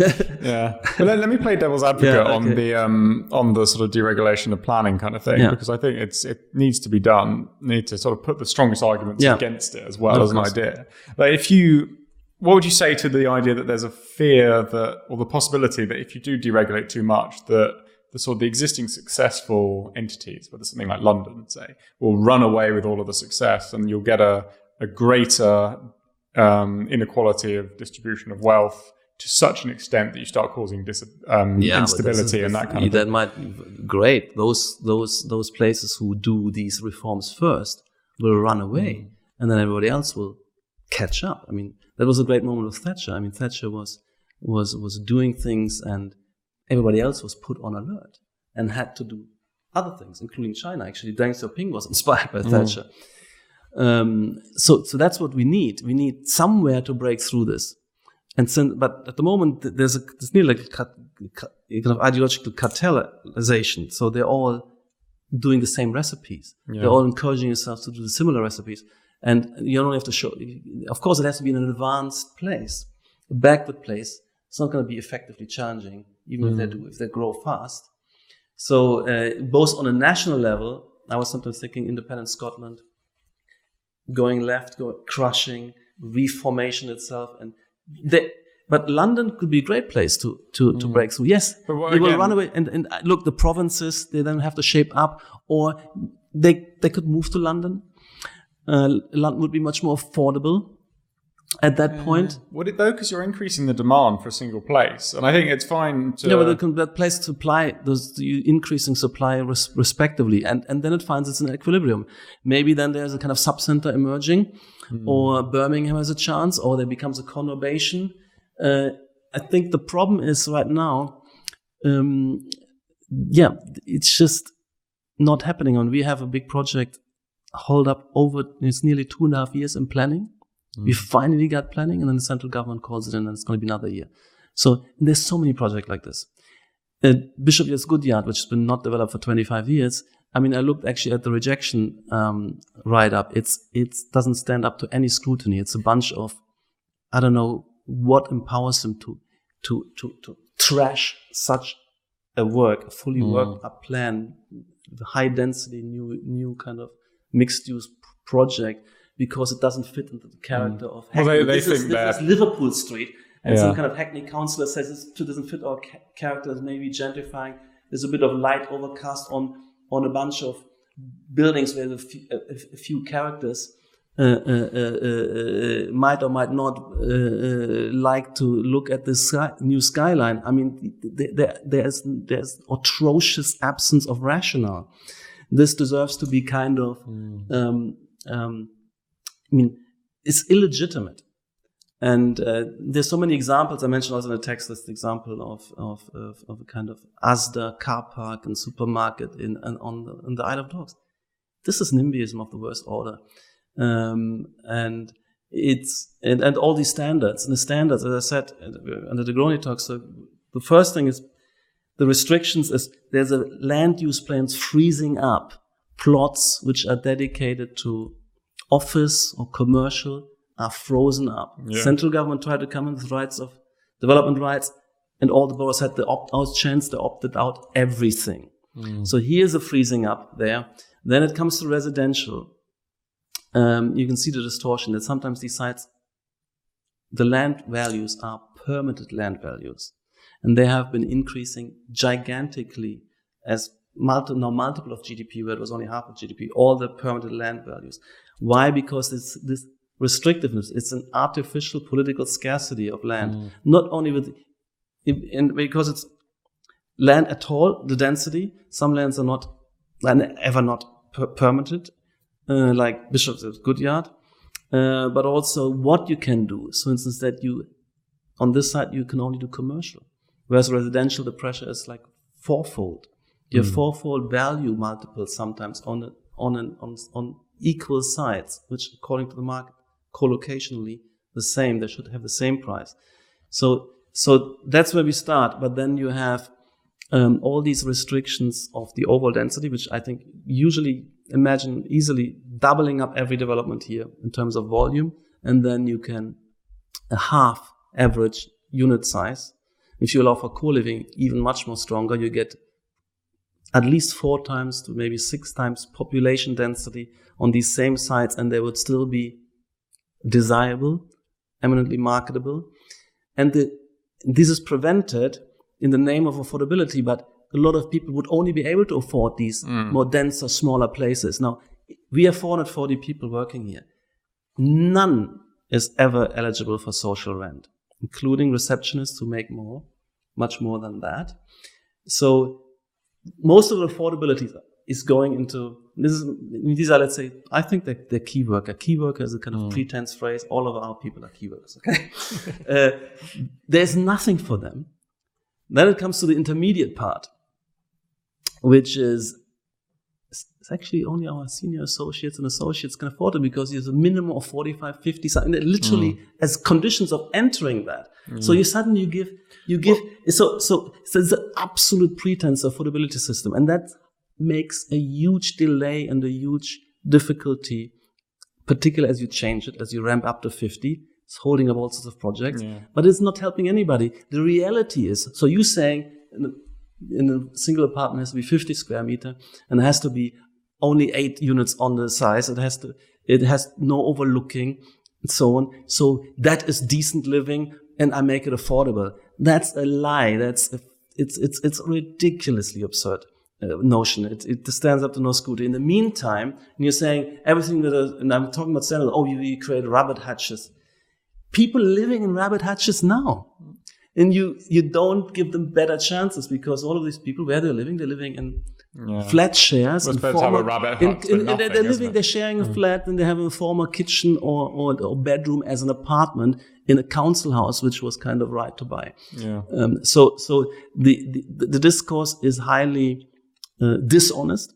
Yeah. But let me play devil's advocate on the sort of deregulation of planning kind of thing, because I think it needs to be done. Need to sort of put the strongest arguments against it as well as an idea. But what would you say to the idea that there's a fear that, or the possibility that if you do deregulate too much, that the existing successful entities, whether something like London, say, will run away with all of the success, and you'll get a greater inequality of distribution of wealth to such an extent that you start causing instability and that kind of thing? That might be great. Those places who do these reforms first will run away, and then everybody else will catch up. I mean, that was a great moment of Thatcher. I mean, Thatcher was doing things, and everybody else was put on alert and had to do other things, including China. Actually, Deng Xiaoping was inspired by Thatcher. So that's what we need. We need somewhere to break through this. But at the moment, there's nearly like a kind of ideological cartelization. So they're all doing the same recipes. They're all encouraging themselves to do the similar recipes. And you don't have to show. Of course, it has to be in an advanced place, a backward place. It's not going to be effectively challenging, even if they grow fast. So both on a national level, I was sometimes thinking independent Scotland, going left, crushing, reformation itself, but London could be a great place to break through. Yes, they will run away. And look, the provinces, they then have to shape up, or they could move to London. London would be much more affordable at that point. Would it though? Because you're increasing the demand for a single place, and I think it's fine to. Yeah, but that place supply, increasing supply respectively, and then it finds it's in equilibrium. Maybe then there's a kind of subcenter emerging, or Birmingham has a chance, or there becomes a conurbation. I think the problem is right now, it's just not happening. And we have a big project hold up it's nearly 2.5 years in planning. We finally got planning, and then the central government calls it in, and it's going to be another year. So there's so many projects like this. Bishop Yeats Goodyard, which has been not developed for 25 years. I mean, I looked actually at the rejection write-up. It doesn't stand up to any scrutiny. It's a bunch of, I don't know what empowers them to trash such a work, a fully worked up plan, high density, new kind of mixed use project, because it doesn't fit into the character of Hackney. They think this is Liverpool Street, and some kind of Hackney councillor says this doesn't fit our characters, maybe gentrifying. There's a bit of light overcast on a bunch of buildings where a few characters might or might not like to look at this new skyline. I mean, there's atrocious absence of rationale. This deserves to be kind of, I mean, it's illegitimate. And there's so many examples. I mentioned also in the text this example of a kind of Asda car park and supermarket on the Isle of Dogs. This is NIMBYism of the worst order. And all these standards. And the standards, as I said, under the Grony talk, so the first thing is the restrictions is there's a land use plans freezing up plots which are dedicated to office or commercial are frozen up. Yeah. Central government tried to come in with rights of development rights, and all the boroughs had the opt-out chance. They opted out everything. So here's a freezing up there. Then it comes to residential. You can see the distortion that sometimes these sites, the land values are permitted land values, and they have been increasing gigantically as multiple of GDP, where it was only half of GDP, all the permitted land values. Why? Because this restrictiveness, it's an artificial political scarcity of land. Not only because it's land at all, the density, some lands are not, ever not permitted, like Bishop's Goodyard, but also what you can do. So, for instance, that on this side, you can only do commercial, whereas residential, the pressure is like fourfold. You have fourfold value multiples sometimes on on equal sites, which according to the market, collocationally the same. They should have the same price. So that's where we start. But then you have all these restrictions of the overall density, which I think usually imagine easily doubling up every development here in terms of volume, and then you can a half average unit size. If you allow for co-living, even much more stronger, you get at least 4 times to maybe 6 times population density on these same sites, and they would still be desirable, eminently marketable. And this is prevented in the name of affordability, but a lot of people would only be able to afford these more denser, smaller places. Now, we have 440 people working here. None is ever eligible for social rent, including receptionists who make much more than that. So most of the affordability is going into, these are, let's say, I think they're key worker. Key worker is a kind of pretense phrase. All of our people are key workers, okay? There's nothing for them. Then it comes to the intermediate part, which is it's actually only our senior associates and associates can afford it, because there's a minimum of 45, 50, something, literally as conditions of entering that. So you suddenly you give, so it's an absolute pretense affordability system. And that makes a huge delay and a huge difficulty, particularly as you change it, as you ramp up to 50. It's holding up all sorts of projects, but it's not helping anybody. The reality is, so you saying in a single apartment has to be 50 square meter and it has to be only 8 units on the size. It has no overlooking and so on. So that is decent living and I make it affordable. That's a lie. It's a ridiculously absurd notion. It stands up to no scrutiny. In the meantime, you're saying everything and I'm talking about standards, you create rabbit hutches. People living in rabbit hutches now. And you don't give them better chances, because all of these people, where they're living in flat shares. Well, supposed to have a rabbit hut, they're sharing a flat, and they have a former kitchen or bedroom as an apartment in a council house, which was kind of right to buy. Yeah. So the discourse is highly dishonest,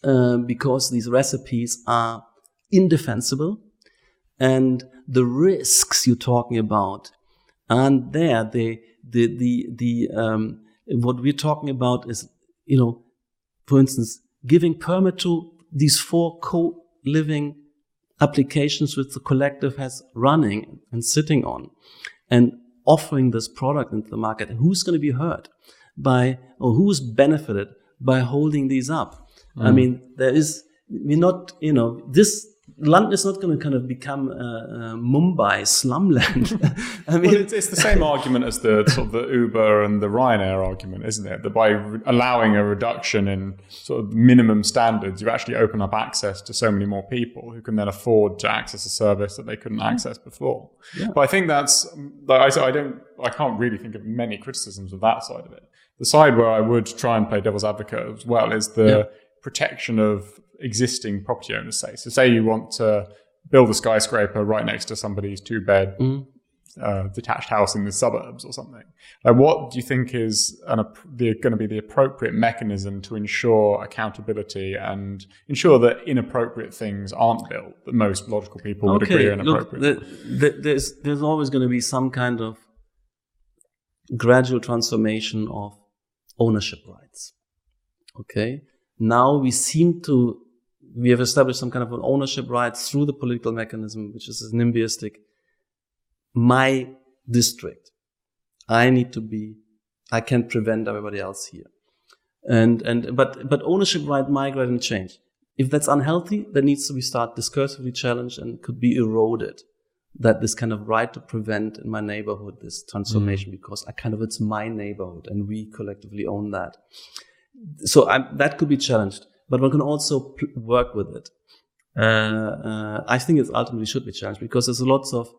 because these recipes are indefensible, and the risks you're talking about aren't there. What we're talking about is, for instance, giving permit to these 4 co-living applications which the collective has running and sitting on, and offering this product into the market. And who's going to be hurt by, or who's benefited by holding these up? I mean, this London is not going to kind of become Mumbai slumland. I mean, it's the same argument as the sort of the Uber and the Ryanair argument, isn't it? That by allowing a reduction in sort of minimum standards, you actually open up access to so many more people who can then afford to access a service that they couldn't access before. Yeah. But I think that's, I can't really think of many criticisms of that side of it. The side where I would try and play devil's advocate as well is the protection of existing property owners. Say you want to build a skyscraper right next to somebody's 2-bed detached house in the suburbs or something. Like, what do you think is going to be the appropriate mechanism to ensure accountability and ensure that inappropriate things aren't built, that most logical people would agree are inappropriate? Look, there's always going to be some kind of gradual transformation of ownership rights. Okay? Now we have established some kind of an ownership rights through the political mechanism, which is NIMBYistic. My district. I can't prevent everybody else here. But ownership right migrate and change. If that's unhealthy, that needs to be discursively challenged and could be eroded. That this kind of right to prevent in my neighborhood this transformation, because it's my neighborhood and we collectively own that. So that could be challenged, but one can also work with it. I think it ultimately should be challenged, because there's lots of,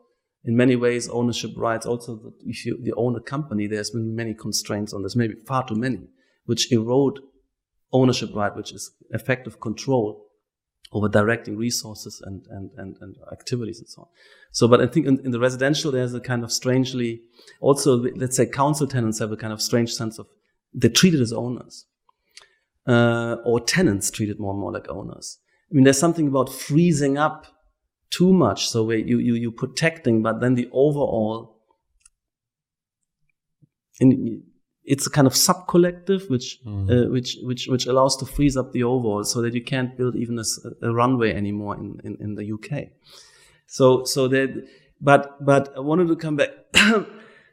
in many ways, ownership rights. Also, if you own a company, there's been many constraints on this, maybe far too many, which erode ownership right, which is effective control over directing resources and activities and so on. So, but I think in the residential, there's a kind of strangely, also, let's say council tenants have a kind of strange sense of, they're treated as owners. or tenants treated more and more like owners. I mean, there's something about freezing up too much, so where you protecting, but then the overall, it's a kind of sub-collective which allows to freeze up the overall, so that you can't build even a runway anymore in the UK. So that, but I wanted to come back.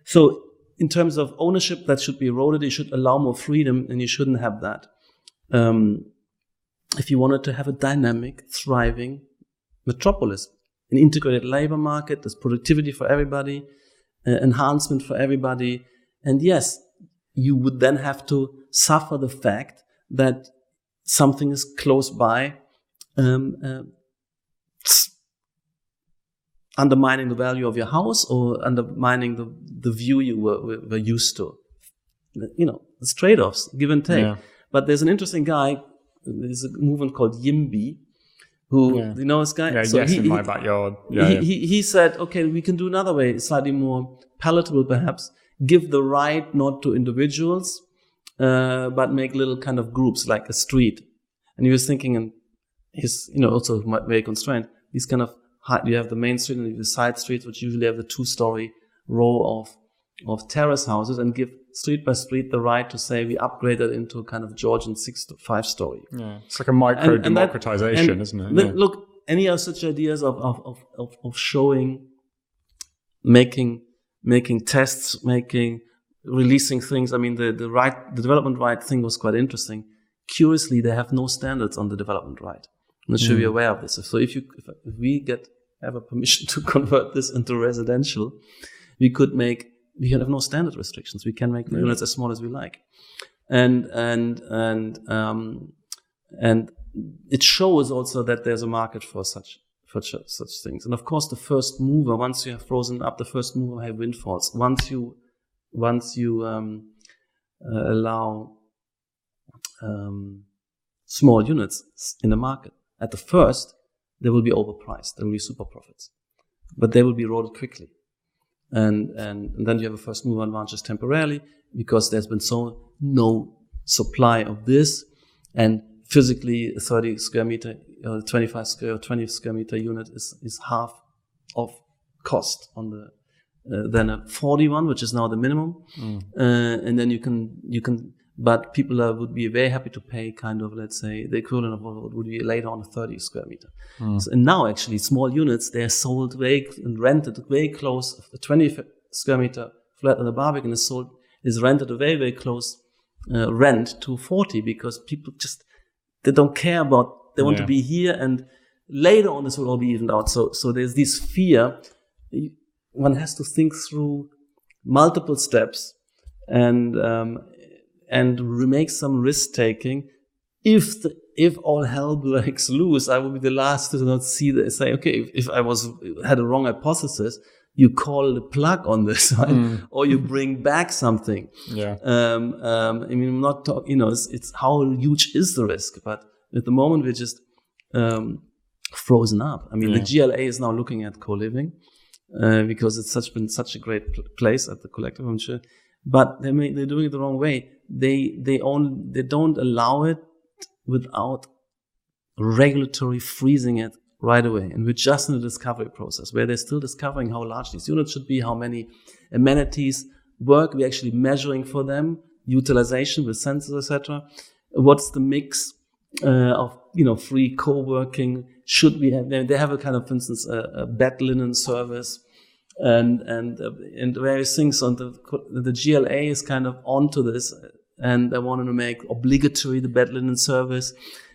So in terms of ownership, that should be eroded. You should allow more freedom, and you shouldn't have that. If you wanted to have a dynamic, thriving metropolis, an integrated labor market, there's productivity for everybody, enhancement for everybody, and yes, you would then have to suffer the fact that something is close by, undermining the value of your house or undermining the view you were used to. You know, it's trade-offs, give and take. Yeah. But there's an interesting guy, there's a movement called YIMBY, who, you know this guy? Yeah, so in my backyard. He said, okay, we can do another way, slightly more palatable perhaps, give the right not to individuals, but make little kind of groups like a street. And he was thinking, and he's, also very constrained, these kind of, you have the main street and the side streets, which usually have the 2-story row of terrace houses, and give street by street the right to say we upgrade it into a kind of Georgian 6 to 5-story. Yeah, it's like a micro democratization, isn't it? Yeah. Look, any of such ideas of showing, making tests, releasing things. I mean, the development right thing was quite interesting. Curiously, they have no standards on the development right. I'm not sure you're aware of this. So if we have a permission to convert this into residential, we can have no standard restrictions. We can make the units as small as we like, and it shows also that there's a market for such things. And of course, the first mover, once you have frozen up, the first mover have windfalls. Once you allow small units in the market, at the first, they will be overpriced. There will be super profits, but they will be eroded quickly. And then you have a first mover advantage temporarily, because there's been no supply of this, and physically a 30 square meter, 25 square or 20 square meter unit is half of cost on the than a 41, which is now the minimum. And then you can. But people would be very happy to pay kind of, let's say, the equivalent of what would be later on a 30 square meter. So, and now actually small units, they're sold and rented very close. A 20 square meter flat in the Barbican is rented a very, very close rent to 40, because people they don't care about, they want to be here, and later on this will all be evened out. So there's this fear. One has to think through multiple steps and make some risk taking. If all hell breaks loose, I will be the last to not say, okay, if I had a wrong hypothesis, you call the plug on this, right? Or you bring back something. Yeah. I mean, I'm not talking, it's how huge is the risk, but at the moment we're just frozen up. I mean, the GLA is now looking at co-living because it's been such a great place at the collective, I'm sure. But they're doing it the wrong way. They don't allow it without regulatory freezing it right away. And we're just in the discovery process, where they're still discovering how large these units should be, how many amenities work. We're actually measuring for them utilization with sensors, etc. What's the mix of free co-working? Should we have? They have a kind of, for instance, a bed linen service. And various things on the GLA is kind of onto this, and they wanted to make obligatory the bed linen service.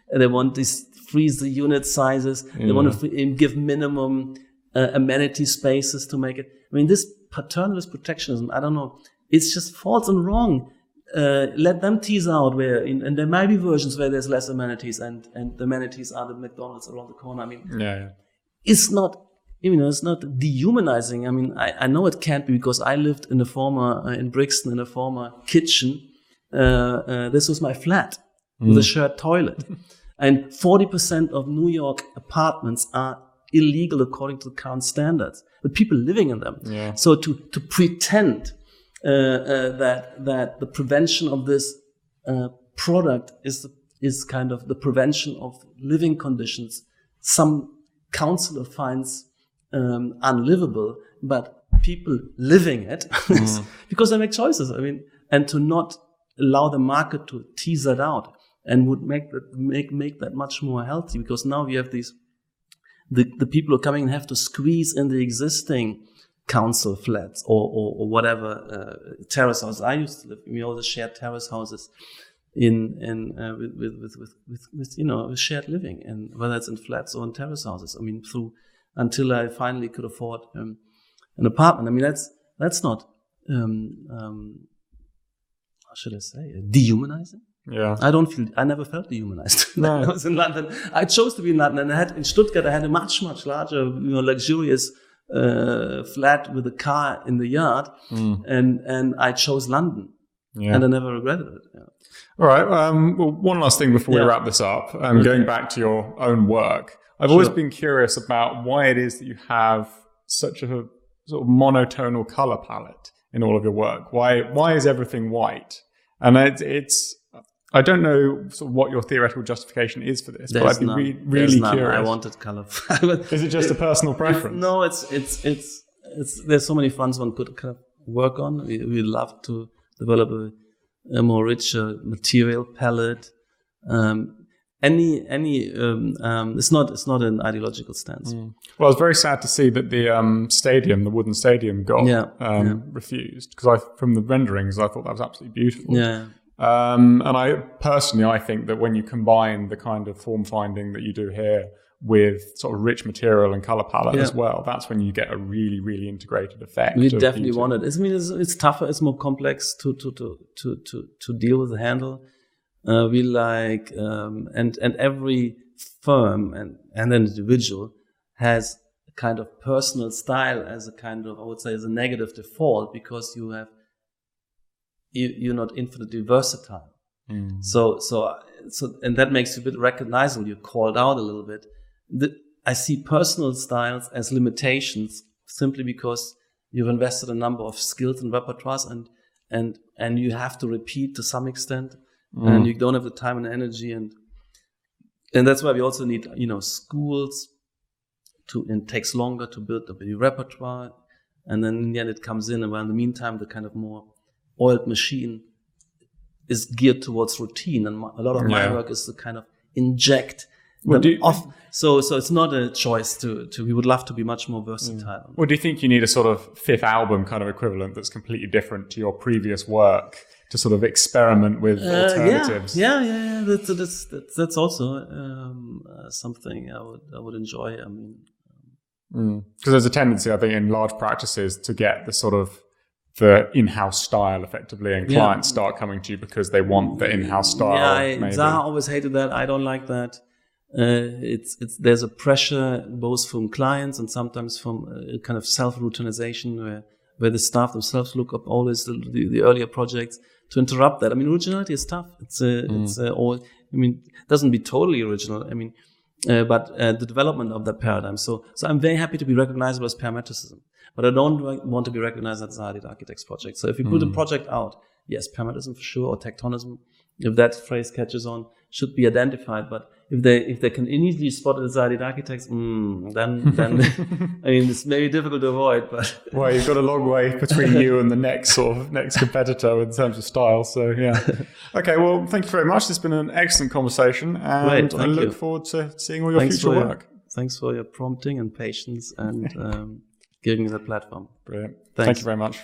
And they want to freeze the unit sizes. They want to give minimum amenity spaces to make it. I mean, this paternalist protectionism, I don't know, it's just false and wrong. Let them tease out where, and there might be versions where there's less amenities, and the amenities are the McDonald's around the corner. I mean, it's not. It's not dehumanizing. I mean, I know it can't be, because I lived in in Brixton in a former kitchen. This was my flat with a shared toilet. And 40% of New York apartments are illegal according to the current standards, but people living in them. Yeah. So to pretend that the prevention of this product is is kind of the prevention of living conditions some councillor finds unlivable, but people living it because they make choices. I mean, and to not allow the market to tease that out and would make that much more healthy, because now we have these the people who are coming and have to squeeze in the existing council flats or whatever terrace houses. I used to live, the shared terrace houses with shared living, and whether it's in flats or in terrace houses. I mean, until I finally could afford an apartment. I mean, that's not how should I say, dehumanizing. Yeah, I never felt dehumanized. No. I was in London. I chose to be in London, and in Stuttgart I had a much larger, luxurious flat with a car in the yard, and I chose London, and I never regretted it. Yeah. All right. Well, one last thing before we wrap this up, going back to your own work, I've always been curious about why it is that you have such a sort of monotonal color palette in all of your work. Why is everything white? And it's I don't know sort of what your theoretical justification is for this, but I'd be really curious. I wanted color. Is it just a personal preference? No, it's there's so many fronts one could kind of work on. We love to develop a more richer material palette. It's not an ideological stance. Well, I was very sad to see that the wooden stadium got refused, because from the renderings I thought that was absolutely beautiful. Yeah. And I think that when you combine the kind of form finding that you do here with sort of rich material and color palette as well, that's when you get a really, really integrated effect. We definitely want it. I mean, it's tougher, it's more complex to deal with, the handle. We like, and every firm and an individual has a kind of personal style as a kind of, I would say, as a negative default, because you're not infinitely versatile. So and that makes you a bit recognizable. You're called out a little bit. I see personal styles as limitations simply because you've invested a number of skills and repertoires, and you have to repeat to some extent, and you don't have the time and energy, and that's why we also need schools and it takes longer to build the repertoire, and then in the end it comes in, and in the meantime the kind of more oiled machine is geared towards routine, and a lot of my work is to kind of inject them off. So it's not a choice to we would love to be much more versatile. Well, do you think you need a sort of fifth album kind of equivalent that's completely different to your previous work to sort of experiment with alternatives? Yeah. That's also something I would enjoy. I mean, because there's a tendency, I think, in large practices to get the sort of the in-house style effectively, and clients start coming to you because they want the in-house style. Zaha always hated that. I don't like that. There's a pressure both from clients and sometimes from a kind of self-routinization where the staff themselves look up always the earlier projects to interrupt that. I mean, originality is tough. It doesn't be totally original. I mean, but the development of that paradigm. So I'm very happy to be recognizable as parametricism, but I don't want to be recognized as a Hadid Architects project. So if you put a project out, yes, parametrism for sure, or tectonism, if that phrase catches on, should be identified. But if they can easily spot it as Hadid Architects, then I mean, it's maybe difficult to avoid. But well, you've got a long way between you and the next competitor in terms of style. So yeah. Okay. Well, thank you very much. It's been an excellent conversation, and I look forward to seeing all your future work. Thanks for your prompting and patience and giving me that platform. Brilliant. Thank you very much.